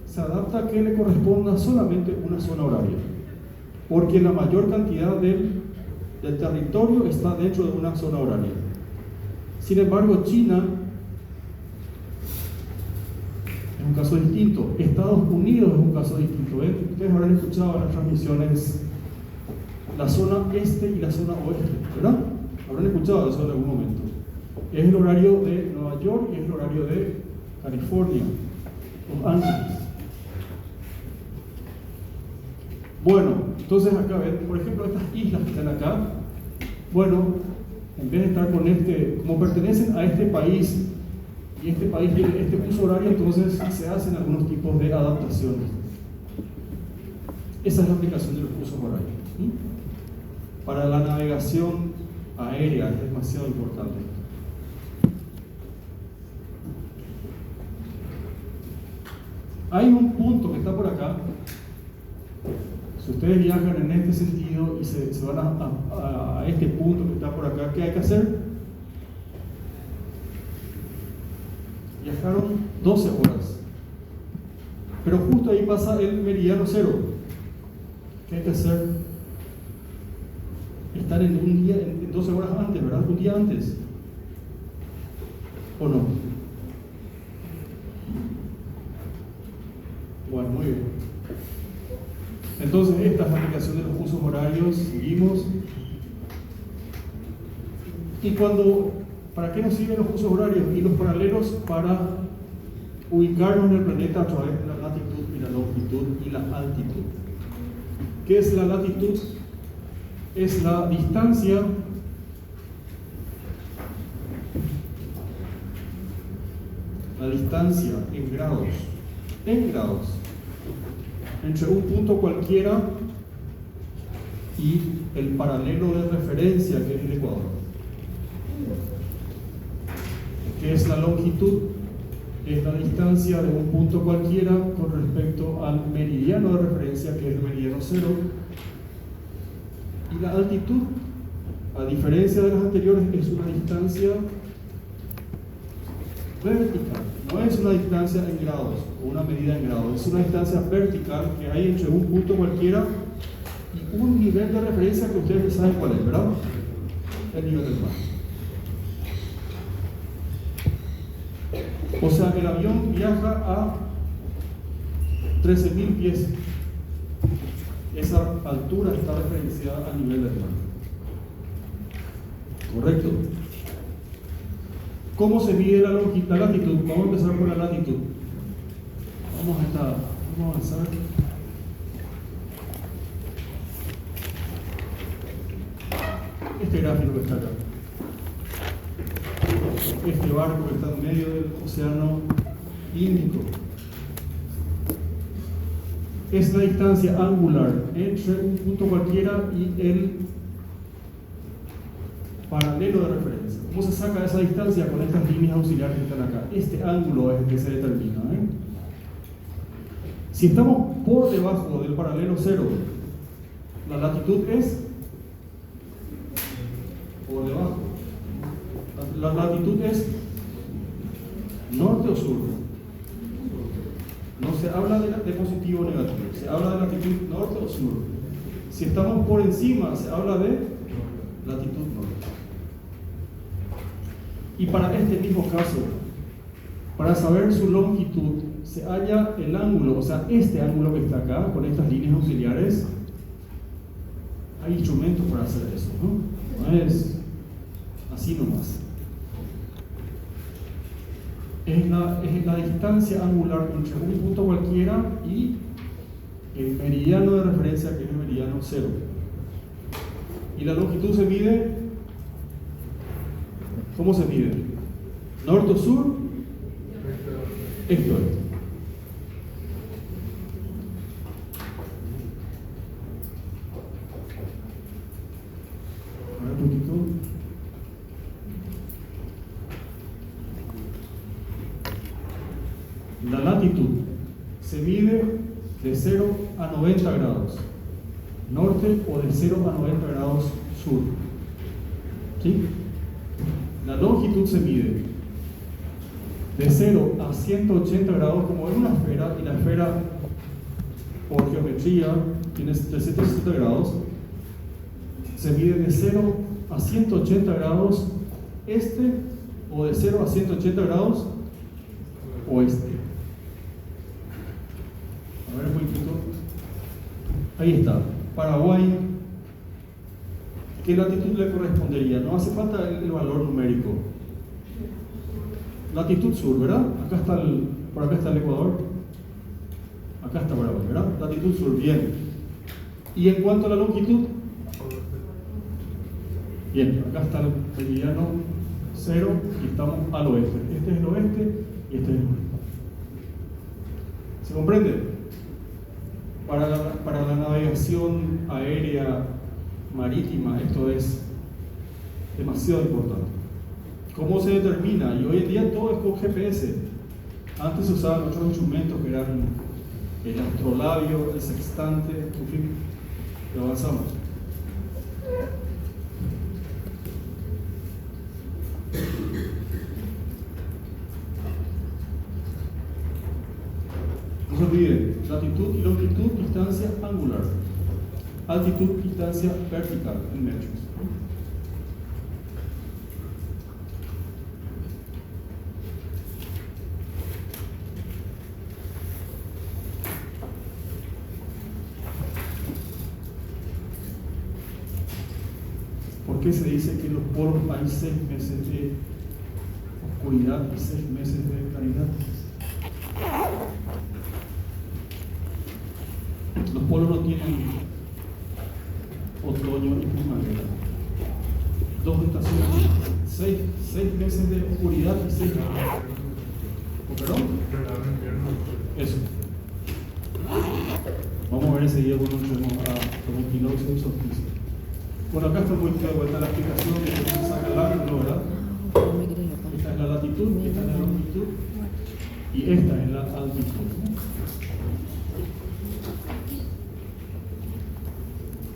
se adapta a que le corresponda solamente una zona horaria, porque la mayor cantidad del territorio está dentro de una zona horaria. Sin embargo, China es un caso distinto, Estados Unidos es un caso distinto, ¿ven? Ustedes habrán escuchado en las transmisiones la zona este y la zona oeste, ¿verdad? Habrán escuchado eso en algún momento. Es el horario de Nueva York y es el horario de California, Los Ángeles. Bueno, entonces acá ven, por ejemplo, estas islas que están acá, bueno, en vez de estar con como pertenecen a este país, y este país tiene este uso horario, entonces se hacen algunos tipos de adaptaciones. Esa es la aplicación de los usos horarios. Para la navegación aérea es demasiado importante. Hay un punto que está por acá. Si ustedes viajan en este sentido y se van a este punto que está por acá, ¿qué hay que hacer? Viajaron 12 horas. Pero justo ahí pasa el meridiano cero. ¿Qué hay que hacer? Estar en un día, en 12 horas antes, ¿verdad? Un día antes. ¿O no? Bueno, muy bien. Entonces, esta es la aplicación de los usos horarios. Seguimos. Y ¿para qué nos sirven los usos horarios y los paralelos? Para ubicarnos en el planeta a través de la latitud y la longitud y la altitud. ¿Qué es la latitud? Es la distancia en grados, entre un punto cualquiera y el paralelo de referencia, que es el ecuador. ¿Qué es la longitud? Es la distancia de un punto cualquiera con respecto al meridiano de referencia, que es el meridiano cero. Y la altitud, a diferencia de las anteriores, es una distancia vertical. No es una distancia en grados o una medida en grados, es una distancia vertical que hay entre un punto cualquiera y un nivel de referencia que ustedes saben cuál es, ¿verdad? El nivel del mar. O sea, el avión viaja a 13.000 pies. Esa altura está referenciada al nivel del mar. ¿Correcto? ¿Cómo se mide la latitud? Vamos a empezar por la latitud. Vamos a avanzar. Este gráfico que está acá. Este barco que está en medio del océano Índico. Es la distancia angular entre un punto cualquiera y el paralelo de referencia. ¿Cómo se saca esa distancia? Con estas líneas auxiliares que están acá. Este ángulo es el que se determina. Si estamos por debajo del paralelo cero, la latitud es por debajo. la latitud es norte o sur. No se habla de positivo o negativo, se habla de latitud norte o sur. Si estamos por encima, se habla de latitud norte. Y para este mismo caso, para saber su longitud, se halla el ángulo, o sea, este ángulo que está acá, con estas líneas auxiliares. Hay instrumentos para hacer eso, ¿no? No es así nomás. Es la distancia angular entre un punto cualquiera y el meridiano de referencia, que es el meridiano cero. Y la longitud se mide, ¿cómo se mide? ¿Norte o sur? Este o este. A ver un poquito. La latitud se mide de 0 a 90 grados norte o de 0 a 90 grados sur. ¿Sí? La longitud se mide de 0 a 180 grados como en una esfera, y la esfera por geometría tiene 360 grados. Se mide de 0 a 180 grados este o de 0 a 180 grados oeste. A ver un poquito. Ahí está. Paraguay. ¿Qué latitud le correspondería? No hace falta el valor numérico. Latitud sur, ¿verdad? Acá está por acá está el Ecuador. Acá está Paraguay, ¿verdad? Latitud sur, bien. Y en cuanto a la longitud, bien, acá está el meridiano 0 y estamos al oeste. Este es el oeste y este es el oeste. ¿Se comprende? Para la navegación aérea, marítima, esto es demasiado importante. ¿Cómo se determina? Y hoy en día todo es con GPS. Antes se usaban otros instrumentos que eran el astrolabio, el sextante, en fin, pero avanzamos. No se olviden, latitud y longitud, distancia angular. Altitud, distancia vertical en metros. ¿Por qué se dice que en los polos hay 6 meses de oscuridad y 6 meses de claridad? Los polos no tienen otoño y primavera. 2 estaciones, 6 meses de oscuridad y 6 meses. ¿Perdón? Eso. Vamos a ver ese día cuando entremos a los equinoccios y solsticios. Bueno, acá está muy claro, está la explicación de cómo se saca el ángulo, ¿verdad? Esta es la latitud, esta es la longitud y esta es la altitud.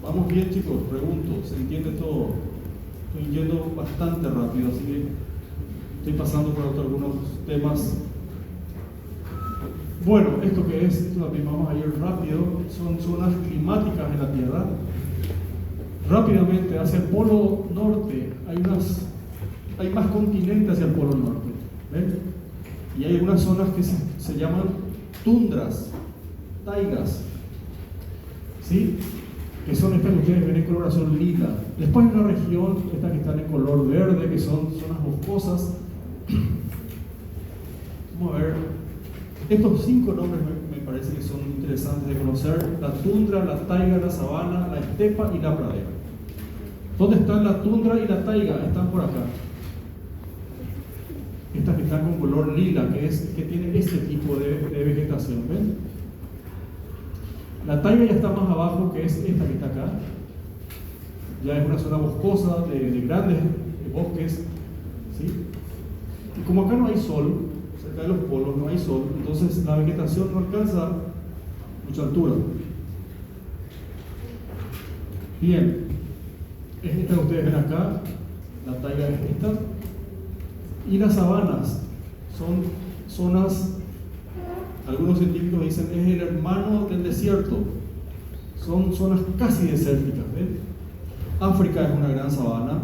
Vamos bien, chicos, pregunto, ¿se entiende todo? Estoy yendo bastante rápido, así que estoy pasando por algunos temas. Bueno, esto que es, esto también vamos a ir rápido, son zonas climáticas en la Tierra. Rápidamente, hacia el polo norte, hay más continentes hacia el polo norte, ¿ven? Y hay algunas zonas que se llaman tundras, taigas, ¿sí? Que son estas que ustedes ven en coloración lila. Después hay una región, estas que están en color verde, que son zonas boscosas. Vamos a ver, estos 5 nombres me parece que son interesantes de conocer: la tundra, la taiga, la sabana, la estepa y la pradera. ¿Dónde están la tundra y la taiga? Están por acá. Estas que están con color lila, que tiene este tipo de vegetación, ¿ven? La taiga ya está más abajo, que es esta que está acá. Ya es una zona boscosa de grandes bosques, ¿sí? Y como acá no hay sol, cerca de los polos no hay sol, entonces la vegetación no alcanza mucha altura. Bien, esta que ustedes ven acá, la taiga es esta, Y las sabanas son zonas, algunos científicos dicen, es el hermano del desierto. Son zonas casi desérticas. ¿Ven? África es una gran sabana.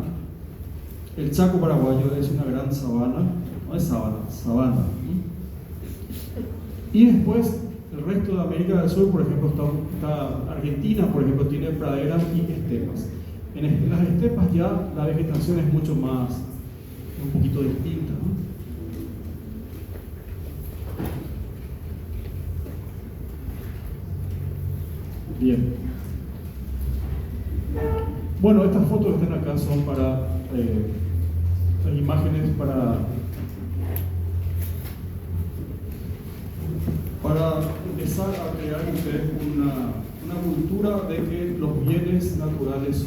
El Chaco paraguayo es una gran sabana. No es sabana, sabana. Y después, el resto de América del Sur, por ejemplo, está Argentina, por ejemplo, tiene praderas y estepas. En las estepas ya la vegetación es mucho más, un poquito distinta, ¿no? Bien. Bueno, estas fotos que están acá son para las imágenes para empezar a crear en ustedes una cultura de que los bienes naturales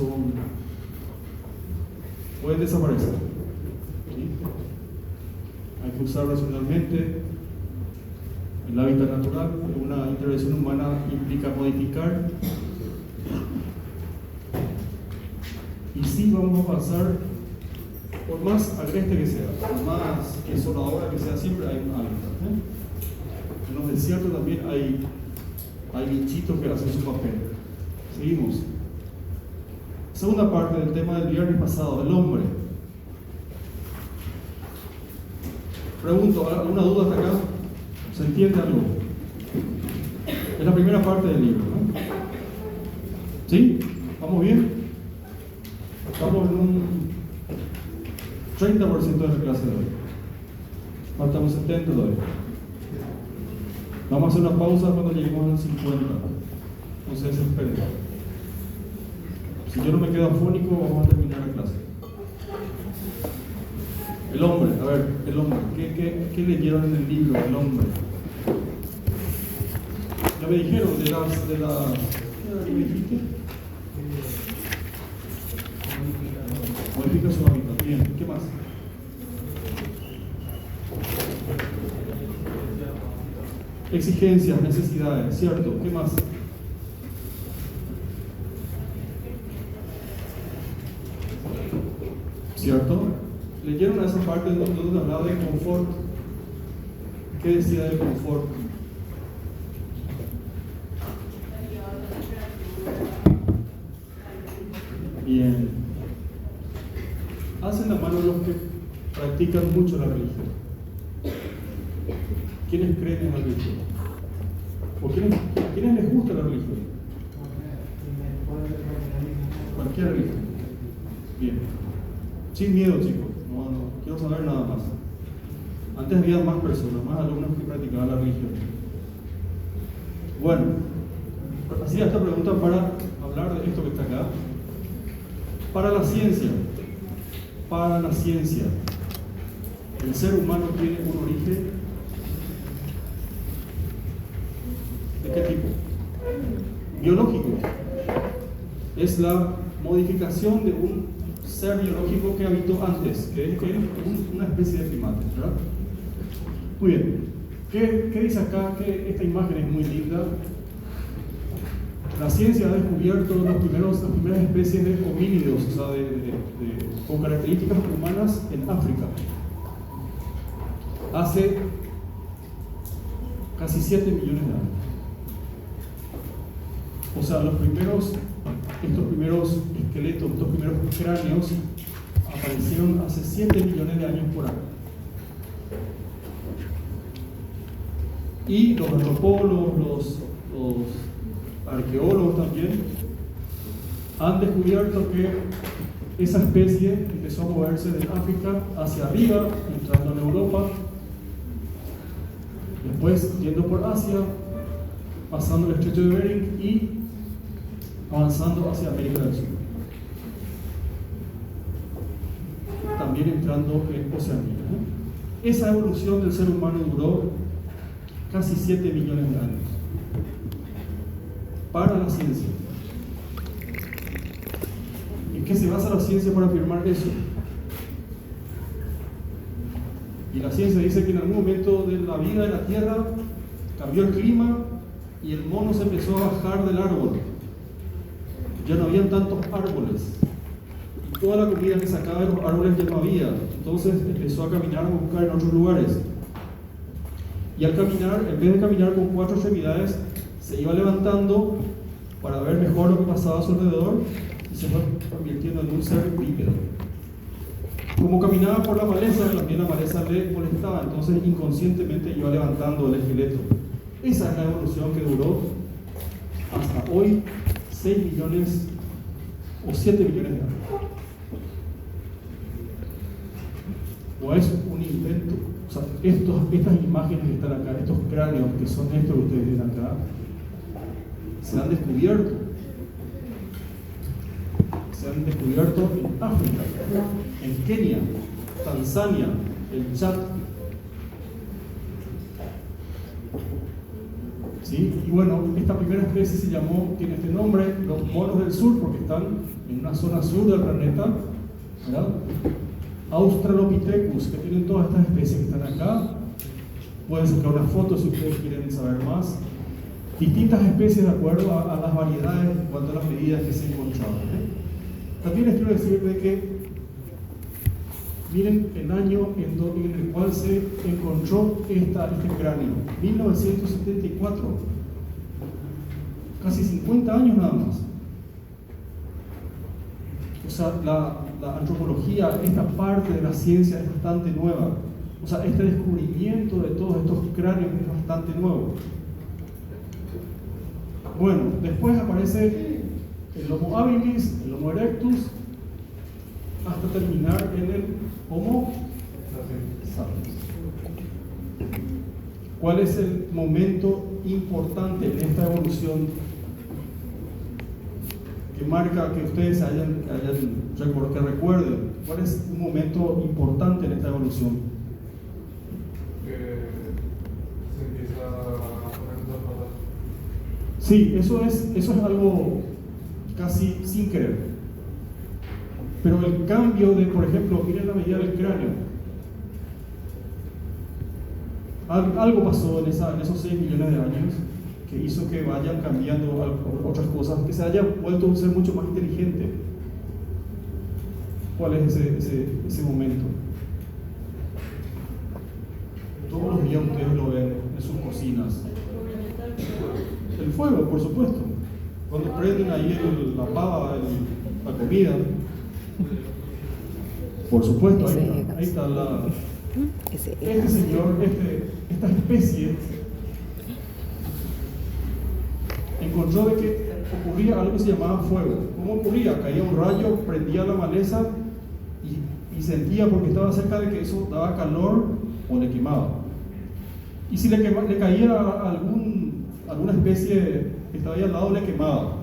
pueden desaparecer. ¿Sí? Hay que usar racionalmente el hábitat natural. Una intervención humana implica modificar. Y sí vamos a pasar, por más agreste que sea, por más desoladora que sea, siempre hay un hábitat. En los desiertos también hay bichitos que hacen su papel. Seguimos. Segunda parte del tema del viernes pasado, el hombre. Pregunto, ¿alguna duda hasta acá? ¿Se entiende algo? Es la primera parte del libro, ¿no? ¿Sí? ¿Vamos bien? Estamos en un 30% de la clase de hoy. Faltamos 70 todavía. Vamos a hacer una pausa cuando lleguemos al 50. No se desesperen. Si yo no me quedo afónico, vamos a terminar la clase. El hombre, a ver, el hombre. ¿Qué leyeron en el libro? El hombre. Ya me dijeron de las ¿qué era lo que me dijiste? Modifica su hábitat. Bien, ¿qué más? Exigencias, necesidades, ¿cierto? ¿Qué más? ¿Cierto? ¿Leyeron esa parte donde hablaba de confort? ¿Qué decía de confort? Bien. Hacen la mano los que practican mucho la religión. ¿Quiénes creen en la religión? ¿O a quiénes les gusta la religión? Cualquier religión. Bien. Sin miedo, chicos. No quiero saber nada más. Antes había más personas, más alumnos que practicaban la religión. Bueno, hacía esta pregunta para hablar de esto que está acá. Para la ciencia, ¿el ser humano tiene un origen? ¿De qué tipo? Biológico. Es la modificación de un ser biológico que habitó antes, que es una especie de primate, ¿verdad? Muy bien. ¿Qué dice acá? Que esta imagen es muy linda. La ciencia ha descubierto las primeras especies de homínidos, o sea, con características humanas en África. Hace casi 7 millones de años. O sea, estos primeros esqueletos, estos primeros cráneos aparecieron hace 7 millones de años por ahí. Y los antropólogos, los arqueólogos también han descubierto que esa especie empezó a moverse de África hacia arriba, entrando en Europa, después yendo por Asia, pasando el estrecho de Bering y avanzando hacia América del Sur, también entrando en Oceanía. Esa evolución del ser humano duró casi 7 millones de años. Para la ciencia. ¿En qué se basa la ciencia para afirmar eso? Y la ciencia dice que en algún momento de la vida de la Tierra cambió el clima y el mono se empezó a bajar del árbol. Ya no habían tantos árboles. toda la comida que sacaba de los árboles ya no había. Entonces empezó a caminar, a buscar en otros lugares. Y al caminar, en vez de caminar con 4 extremidades, se iba levantando para ver mejor lo que pasaba a su alrededor y se fue convirtiendo en un ser bípedo. Como caminaba por la maleza, también la maleza le molestaba, entonces inconscientemente iba levantando el esqueleto. Esa es la evolución que duró hasta hoy 6 millones o 7 millones de años. O es un invento. O sea, estas imágenes que están acá, estos cráneos que son estos que ustedes ven acá, se han descubierto. Se han descubierto en África, en Kenia, Tanzania, el Chad. ¿Sí? Y bueno, esta primera especie se llamó, tiene este nombre, los monos del sur, porque están en una zona sur del planeta, ¿verdad? Australopithecus, que tienen todas estas especies que están acá. Pueden sacar una foto si ustedes quieren saber más. Distintas especies de acuerdo a las variedades en cuanto a las medidas que se encontraban. También les quiero decir de que miren el año en el cual se encontró este cráneo, 1974, casi 50 años nada más. O sea, la antropología, esta parte de la ciencia es bastante nueva. O sea, este descubrimiento de todos estos cráneos es bastante nuevo. Bueno, después aparece el Homo habilis, el Homo erectus, hasta terminar en el Homo sapiens. ¿Cuál es el momento importante en esta evolución que marca que ustedes que recuerden? ¿Cuál es un momento importante en esta evolución? Se empieza a poner dos patas. Sí, eso es algo casi sin querer. Pero el cambio de, por ejemplo, miren la medida del cráneo. Algo pasó en esos 6 millones de años que hizo que vayan cambiando otras cosas, que se haya vuelto un ser mucho más inteligente. ¿Cuál es ese momento? Todos los días ustedes lo ven en sus cocinas. El fuego, por supuesto. Cuando prenden ahí la pava, la comida. Por supuesto, ahí está este señor, esta especie encontró de que ocurría algo que se llamaba fuego. ¿Cómo ocurría? Caía un rayo, prendía la maleza y sentía, porque estaba cerca de que eso daba calor o le quemaba. Y si le caía alguna especie que estaba ahí al lado, le quemaba.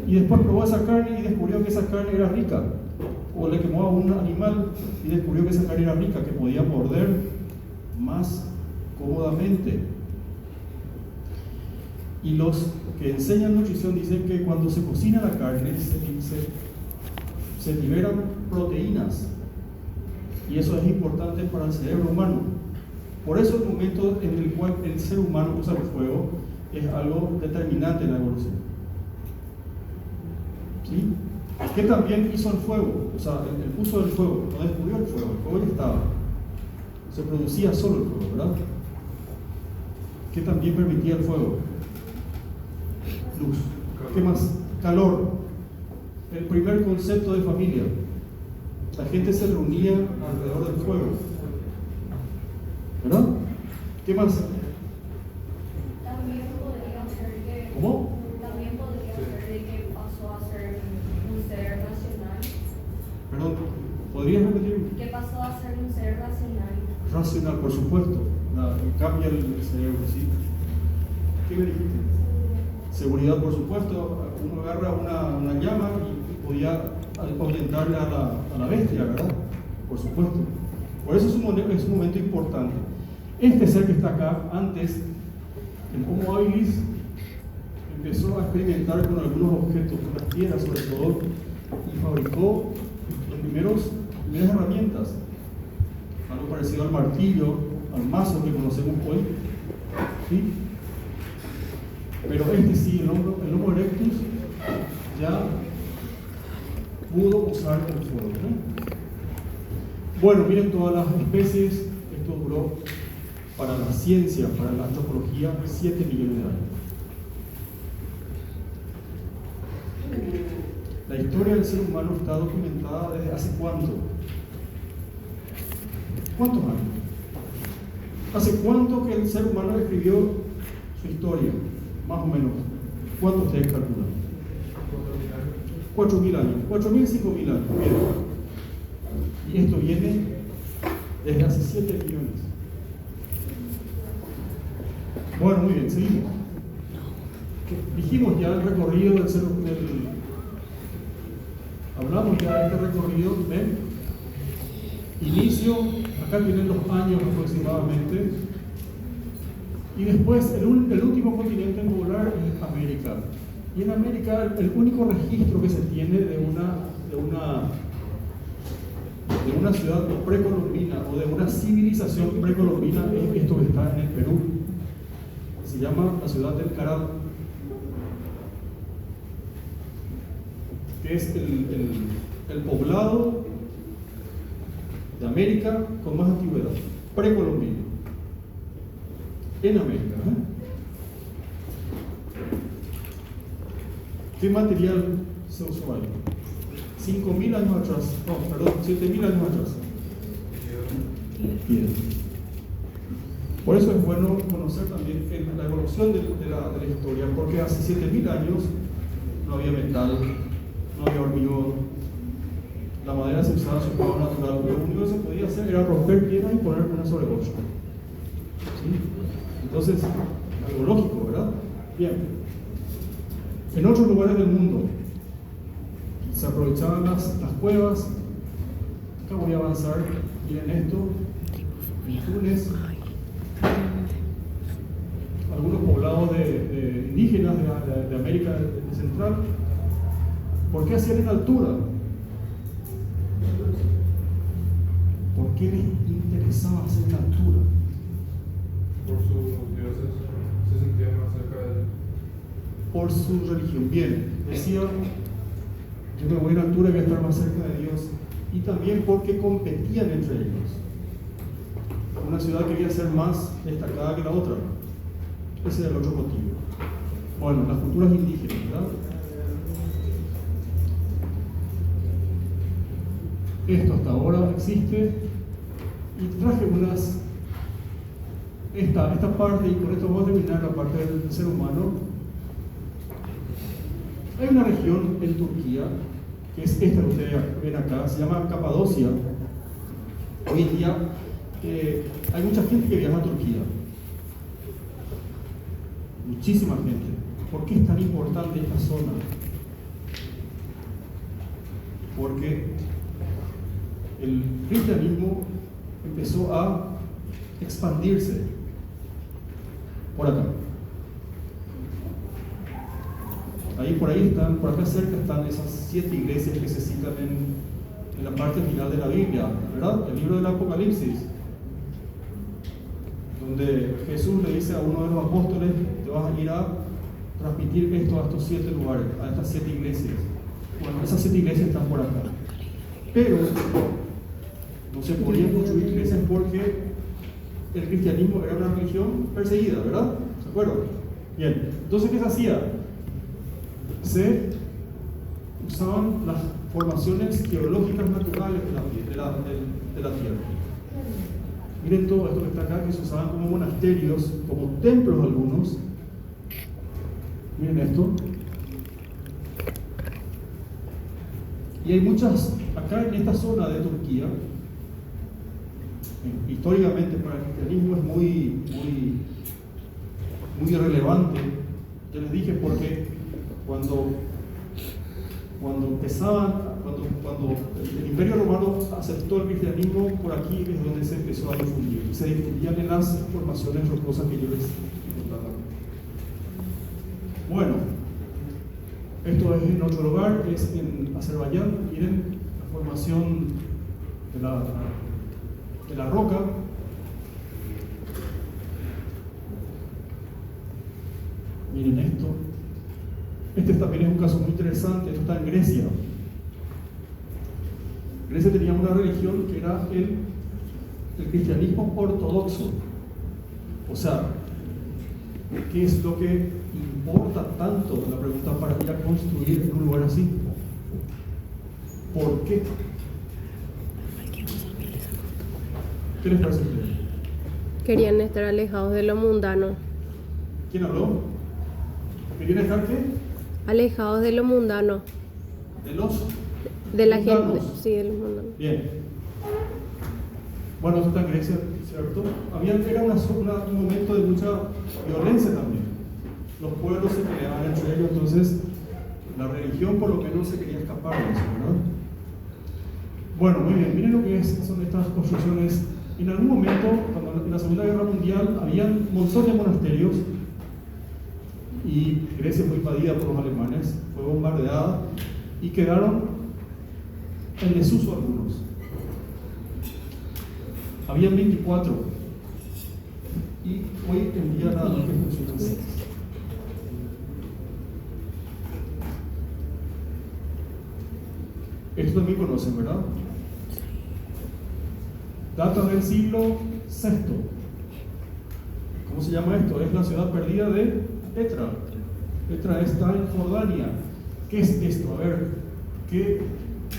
Y después probó esa carne y descubrió que esa carne era rica. O le quemó a un animal y descubrió que esa carne era rica, que podía morder más cómodamente. Y los que enseñan nutrición dicen que cuando se cocina la carne se liberan proteínas, y eso es importante para el cerebro humano. Por eso el momento en el cual el ser humano usa el fuego es algo determinante en la evolución. ¿Sí? ¿Qué también hizo el fuego? O sea, el uso del fuego, no descubrió el fuego ya estaba. Se producía solo el fuego, ¿verdad? ¿Qué también permitía el fuego? Luz. ¿Qué más? Calor. El primer concepto de familia. La gente se reunía alrededor del fuego, ¿verdad? ¿Qué más? También podría ser que. ¿Cómo? También podría ser de que pasó a ser un ser racional. Perdón, ¿podrías repetir? Que pasó a ser un ser racional. Racional, por supuesto. Cambia el cerebro, ¿sí? ¿Qué me dijiste? Seguridad, por supuesto. Uno agarra una llama y podía ahuyentarle a la bestia, ¿verdad? Por supuesto. Por eso es un momento importante. Este ser que está acá, antes, el Homo habilis, empezó a experimentar con algunos objetos, con las piedras sobre todo, y fabricó las primeras herramientas. Algo parecido al martillo, al mazo que conocemos hoy. ¿Sí? Pero este sí, el Homo erectus, ya pudo usar el fuego, ¿no? Bueno, miren todas las especies. Esto duró para la ciencia, para la antropología, 7 millones de años. La historia del ser humano está documentada desde hace ¿cuánto? ¿Cuántos años? ¿Hace cuánto que el ser humano escribió su historia? Más o menos. ¿Cuánto ustedes calculan? 4.000 años. 4.000, 5.000 años. Bien. Y esto viene desde hace 7 millones. Bueno, muy bien, seguimos. Dijimos ya el recorrido del ser humano. Hablamos ya de este recorrido, ¿ven? Inicio, acá tienen los años aproximadamente. Y después el último continente en poblar es América. Y en América el único registro que se tiene de una ciudad precolombina o de una civilización precolombina es esto que está en el Perú. Se llama la ciudad del Caral, que es el poblado de América con más antigüedad, precolombino, en América. ¿Qué material se usó ahí? 5.000 años atrás, no, perdón, 7.000 años atrás. Bien. Por eso es bueno conocer también la evolución de la historia, porque hace 7.000 años no había metal, no había hormigón, la madera se usaba en su estado natural, lo único que se podía hacer era romper piedras y poner una sobre otra. ¿Sí? Entonces, algo lógico, ¿verdad? Bien. En otros lugares del mundo se aprovechaban las cuevas. Acá voy a avanzar, miren esto. Túnez, algunos poblados de indígenas de América Central. ¿Por qué hacían en altura? ¿Por qué les interesaba hacer en altura? Por sus dioses, se sentían más cerca de él. Por su religión. Bien, decía, yo me voy a altura y voy a estar más cerca de Dios. Y también porque competían entre ellos. Una ciudad quería ser más destacada que la otra. Ese era el otro motivo. Bueno, las culturas indígenas, ¿verdad? Esto hasta ahora existe. Y traje esta parte, y con esto vamos a terminar la parte del ser humano. Hay una región en Turquía, que es esta que ustedes ven acá, se llama Capadocia. Hoy en día hay mucha gente que viaja a Turquía. Muchísima gente. ¿Por qué es tan importante esta zona? Porque el cristianismo empezó a expandirse por acá. Por acá cerca están esas 7 iglesias que se citan en la parte final de la Biblia, ¿verdad? El libro del Apocalipsis, donde Jesús le dice a uno de los apóstoles: te vas a ir a transmitir esto a estos 7 lugares, a estas 7 iglesias. Bueno, esas 7 iglesias están por acá. Pero no se podían construir iglesias porque el cristianismo era una religión perseguida, ¿verdad? ¿Se acuerdan? Bien, entonces, ¿qué se hacía? Se usaban las formaciones geológicas naturales de la tierra. Miren todo esto que está acá, que se usaban como monasterios, como templos algunos. Miren esto. Y hay muchas, acá en esta zona de Turquía, históricamente para el cristianismo es muy relevante. Ya les dije porque cuando el Imperio Romano aceptó el cristianismo, por aquí es donde se empezó a difundir. Se difundían en las formaciones rocosas que yo les contaba. Bueno, esto es en otro lugar, es en Azerbaiyán. Miren la formación de la roca. Miren esto. Este también es un caso muy interesante. Esto está en Grecia. Grecia tenía una religión que era el cristianismo ortodoxo. O sea, ¿qué es lo que importa tanto? La pregunta para ir a construir en un lugar así. ¿Por qué? ¿Qué les parece a ustedes? Querían estar alejados de lo mundano. ¿Quién habló? ¿Querían estar qué? Alejados de lo mundano. De los De la mundanos. gente. Sí, de los mundanos. Bien. Bueno, eso está en Grecia, ¿cierto? Era un momento de mucha violencia también. Los pueblos se peleaban entre ellos, entonces la religión por lo menos se quería escapar de eso, ¿verdad? Bueno, muy bien, miren lo que son estas construcciones. En algún momento, cuando en la Segunda Guerra Mundial, había un montón de monasterios y Grecia fue invadida por los alemanes, fue bombardeada y quedaron en desuso algunos. Habían 24 y hoy en día nada más que funcionan 6. Esto también conocen, ¿verdad? Data del siglo VI. ¿Cómo se llama esto? Es la ciudad perdida de Petra. Petra está en Jordania. ¿Qué es esto? A ver, ¿qué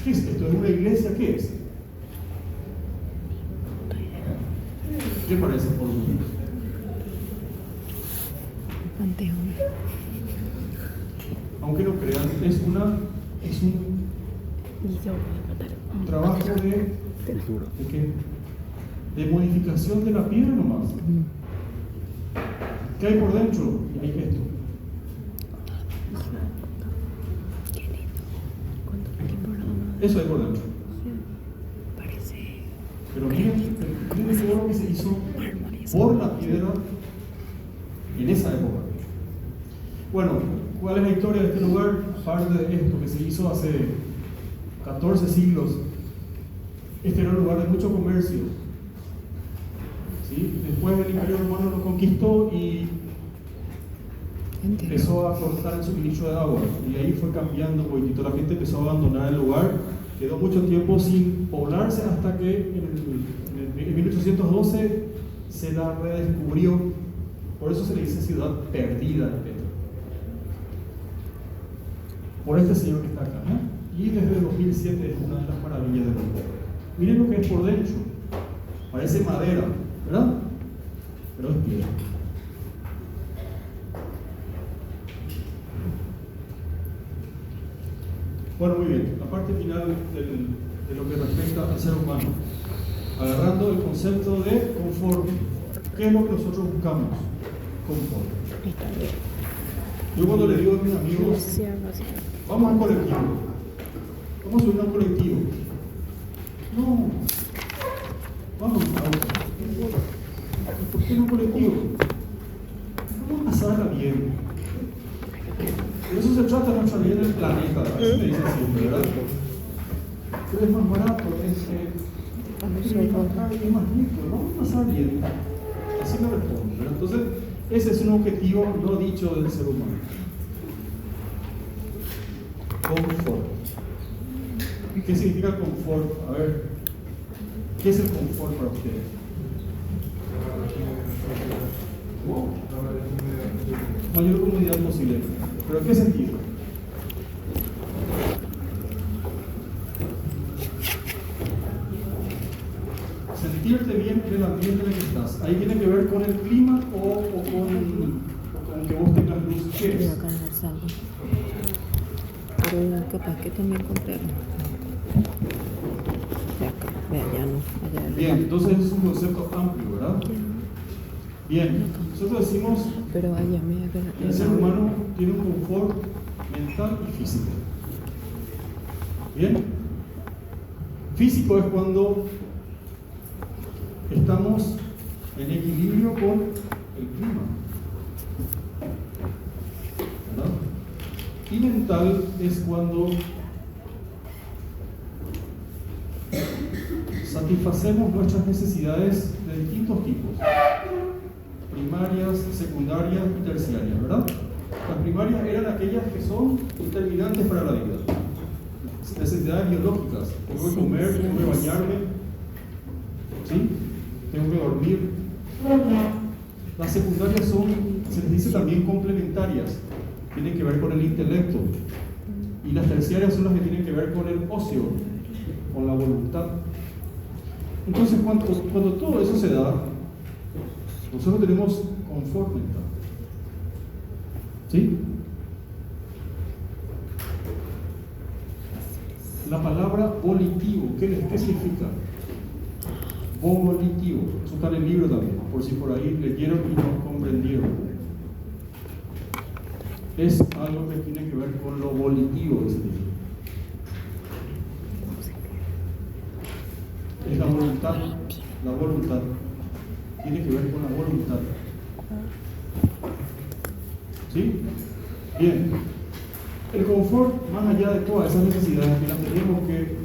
es esto? ¿Es una iglesia? ¿Qué es? ¿Qué parece por lo menos? Panteón. Aunque no crean, es un trabajo de qué? De modificación de la piedra nomás. ¿Qué hay por dentro? Y hay esto. Eso hay por dentro. Pero miren todo lo que se hizo por la piedra en esa época. Bueno, ¿cuál es la historia de este lugar? Aparte de esto que se hizo hace 14 siglos, este era un lugar de mucho comercio. ¿Sí? Después el Imperio Romano lo conquistó y empezó a cortar el suministro de agua. Y ahí fue cambiando un poquitito. La gente empezó a abandonar el lugar. Quedó mucho tiempo sin poblarse hasta que en 1812 se la redescubrió. Por eso se le dice ciudad perdida de Petra. Por este señor que está acá, ¿eh? Y desde el 2007 es una de las maravillas del mundo. Miren lo que es por dentro. Parece madera, ¿verdad? Pero es piedra. Bueno, muy bien. La parte final de lo que respecta al ser humano. Agarrando el concepto de confort. ¿Qué es lo que nosotros buscamos? Confort. Yo cuando le digo a mis amigos, vamos al colectivo. Vamos a subir a un colectivo. No. Vamos a auto. ¿Por qué no colectivo? Vamos a pasarla bien. De eso se trata nuestra vida en el planeta. Así me dicen siempre, ¿verdad? Pero es más barato, es más rico, ¿no? Vamos a pasar bien. Así me respondo, ¿verdad? Entonces, ese es un objetivo no dicho del ser humano. Confort. ¿Qué significa confort? A ver, ¿qué es el confort para ustedes? Mayor comodidad posible. ¿Pero en qué sentido? Sentirte bien en el ambiente en el que estás. ¿Ahí tiene que ver con el clima o con que vos tengas luz? ¿Qué Voy es? a cargar saldo. Pero capaz que también compré. De acá, de allá no. Allá de Bien, entonces es un concepto amplio, ¿verdad? Bien, nosotros decimos pero allá me que el ser humano tiene un confort mental y físico. Bien, físico es cuando estamos en equilibrio con el clima, ¿verdad? Y mental es cuando satisfacemos nuestras necesidades de distintos tipos: primarias, secundarias y terciarias, ¿verdad? Las primarias eran aquellas que son determinantes para la vida. necesidades biológicas. Tengo que comer, tengo que bañarme, ¿sí? Tengo que dormir. Las secundarias son, se les dice también complementarias, tienen que ver con el intelecto. Y las terciarias son las que tienen que ver con el ocio, con la voluntad. Entonces, cuando todo eso se da, nosotros tenemos confort mental. ¿Sí? La palabra volitivo, ¿qué significa? Volitivo, eso está en el libro también, por si por ahí leyeron y no comprendieron. Es algo que tiene que ver con lo volitivo de ese libro. Es la voluntad. La voluntad tiene que ver con la voluntad. ¿Sí? Bien. El confort, más allá de todas esas necesidades que las tenemos que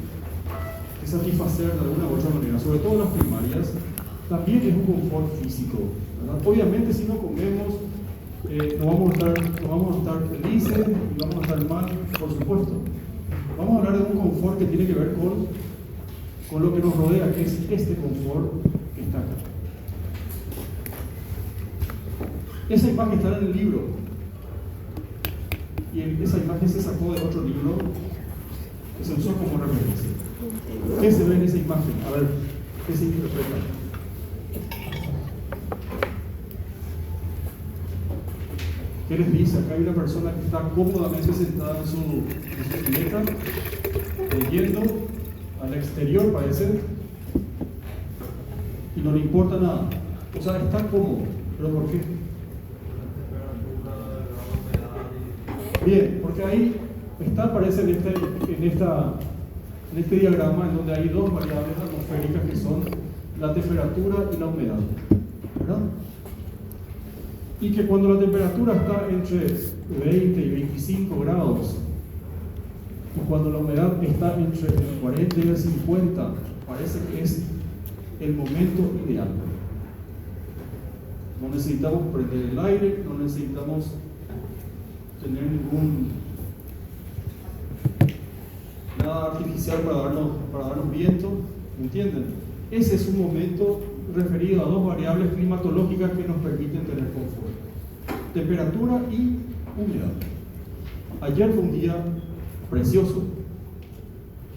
satisfacer de alguna u otra manera, sobre todo las primarias, también es un confort físico, ¿verdad? Obviamente, si no comemos, no vamos a estar felices y vamos a estar mal, por supuesto. Vamos a hablar de un confort que tiene que ver con lo que nos rodea, que es este confort que está acá. Esa imagen está en el libro, y esa imagen se sacó de otro libro que se usó como referencia. ¿Qué se ve en esa imagen? A ver, ¿qué se interpreta? ¿Qué les dice? Acá hay una persona que está cómodamente sentada en su bicicleta, yendo al exterior, parece, y no le importa nada. O sea, está cómodo. ¿Pero por qué? Bien, porque ahí está, parece en este diagrama, en donde hay dos variables atmosféricas que son la temperatura y la humedad, ¿verdad? Y que cuando la temperatura está entre 20 y 25 grados, y cuando la humedad está entre el 40 y el 50, parece que es el momento ideal. No necesitamos prender el aire, no necesitamos tener nada artificial para darnos viento, ¿me entienden? Ese es un momento referido a dos variables climatológicas que nos permiten tener confort: temperatura y humedad. Ayer fue un día precioso,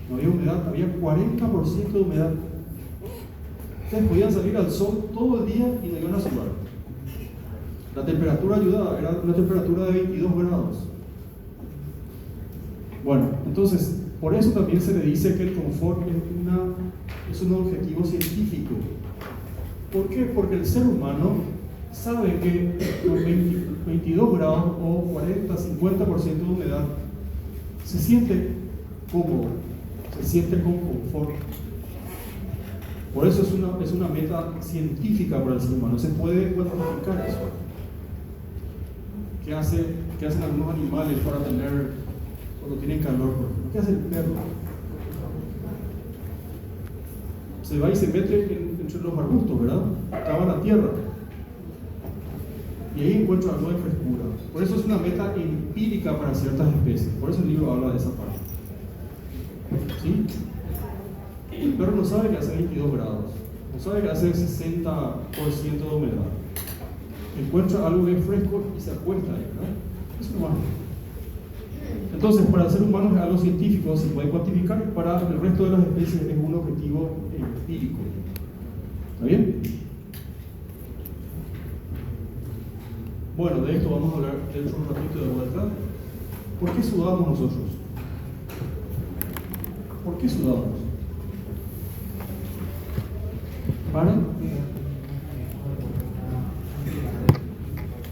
no había humedad, había 40% de humedad. Ustedes podían salir al sol todo el día y no iban a sudar. La temperatura ayudaba, era una temperatura de 22 grados. Bueno, entonces, por eso también se le dice que el confort es un objetivo científico. ¿Por qué? Porque el ser humano sabe que con 22 grados o 40, 50% de humedad se siente cómodo, se siente con confort. Por eso es una meta científica para el ser humano. Se puede cuantificar eso. ¿Qué hacen algunos animales para tener, cuando tienen calor? ¿Qué hace el perro? Se va y se mete entre los arbustos, ¿verdad? Cava la tierra. Y ahí encuentra algo de frescura. Por eso es una meta empírica para ciertas especies. Por eso el libro habla de esa parte. ¿Sí? El perro no sabe que hace 22 grados. No sabe que hace 60% de humedad. Encuentra algo que es fresco y se acuesta ahí, ¿verdad? Eso no va. Entonces, para el ser humano es algo científico, se puede cuantificar. Para el resto de las especies es un objetivo empírico. ¿Está bien? Bueno, de esto vamos a hablar dentro de un ratito de vuelta. ¿Por qué sudamos nosotros? ¿Por qué sudamos? ¿Para?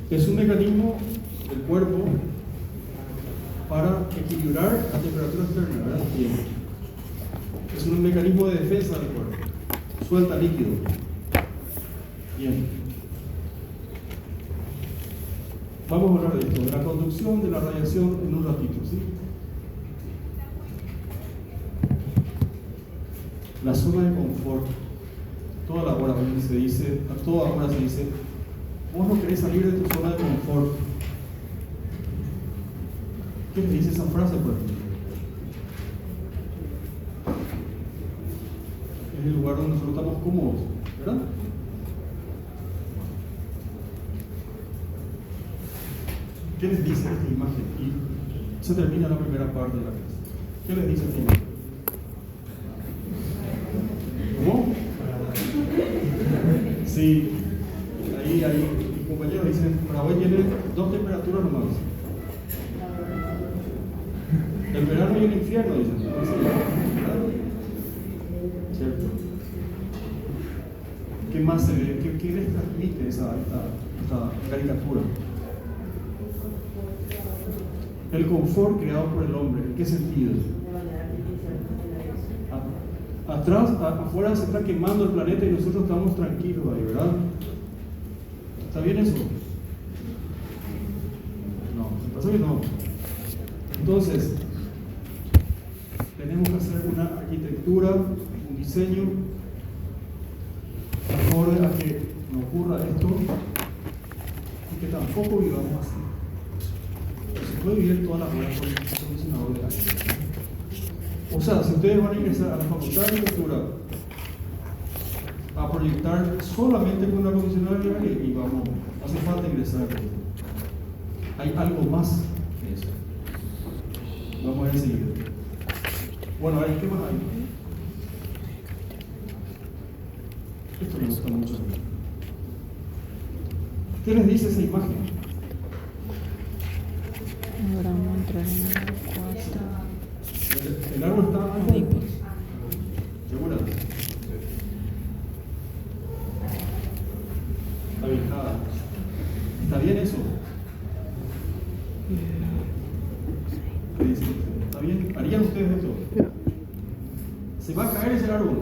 Es un mecanismo del cuerpo para equilibrar la temperatura externa, ¿verdad? Bien. Es un mecanismo de defensa del cuerpo. Suelta líquido. Bien. Vamos a hablar de esto, de la conducción de la radiación en un ratito, ¿sí? La zona de confort. A toda hora se dice, vos no querés salir de tu zona de confort. ¿Qué te dice esa frase, por ejemplo? es el lugar donde nosotros estamos cómodos, ¿verdad? ¿Qué les dice esta imagen? Y se termina la primera parte de la clase. ¿Qué les dice esta imagen? ¿Cómo? Sí, ahí mis compañeros dicen, Paraguay tiene dos temperaturas nomás. El verano y el infierno, dicen. ¿Cierto? ¿Qué más se ve? ¿Qué les transmite esta caricatura? El confort creado por el hombre. ¿En qué sentido? Atrás, afuera se está quemando el planeta y nosotros estamos tranquilos ahí, ¿verdad? ¿Está bien eso? No, ¿me pasa que no? Entonces, tenemos que hacer una arquitectura, un diseño, acorde a que no ocurra esto y que tampoco vivamos así. Se puede vivir toda la vida con un acondicionador de aire. O sea, si ustedes van a ingresar a la facultad de arquitectura a proyectar solamente con un acondicionador de aire, y vamos, hace falta ingresar. Hay algo más que eso. Vamos a ver enseguida. Bueno, a ver, ¿qué más hay? Esto me gusta mucho. ¿Qué les dice esa imagen? Ahora vamos a entrar en el 4. El árbol está Sí, pues. ¿segura? Está bien, ¿está bien eso? ¿Qué dice? ¿Está bien? ¿Harían ustedes esto? ¿Se va a caer ese árbol?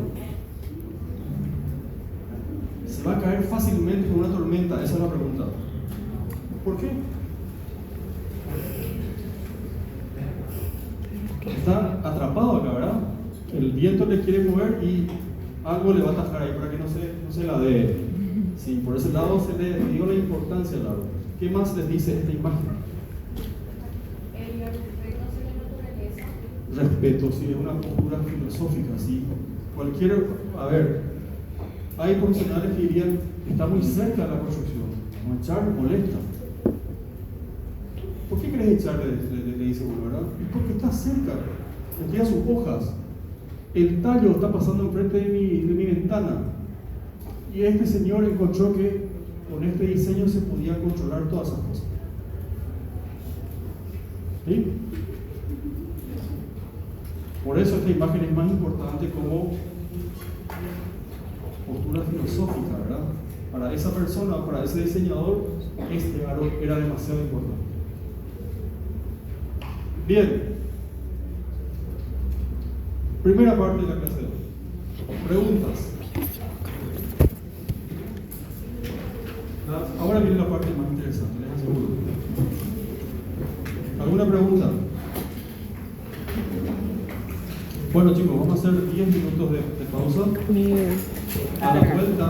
¿Se va a caer fácilmente con una tormenta? Esa es la pregunta. ¿Por qué? Está atrapado acá, ¿verdad? El viento le quiere mover y algo le va a atajar ahí para que no se la dé. Sí, por ese lado se le dio la importancia al árbol. ¿Qué más les dice esta imagen? El respeto hacia la naturaleza. Respeto, sí, es una postura filosófica, sí. A ver, hay profesionales que dirían, está muy cerca de la construcción, no echar molesta. ¿Por qué querés echarle? Le dice uno, ¿verdad? Porque está cerca, tira sus hojas. El tallo está pasando enfrente de mi ventana. Y este señor encontró que con este diseño se podía controlar todas esas cosas. ¿Sí? Por eso esta imagen es más importante como postura filosófica, ¿verdad? Para esa persona, para ese diseñador, este árbol era demasiado importante. Bien. Primera parte de la clase de hoy. Preguntas. Ahora viene la parte más interesante, les aseguro. ¿Alguna pregunta? Bueno chicos, vamos a hacer 10 minutos de pausa. Miguel. A la vuelta.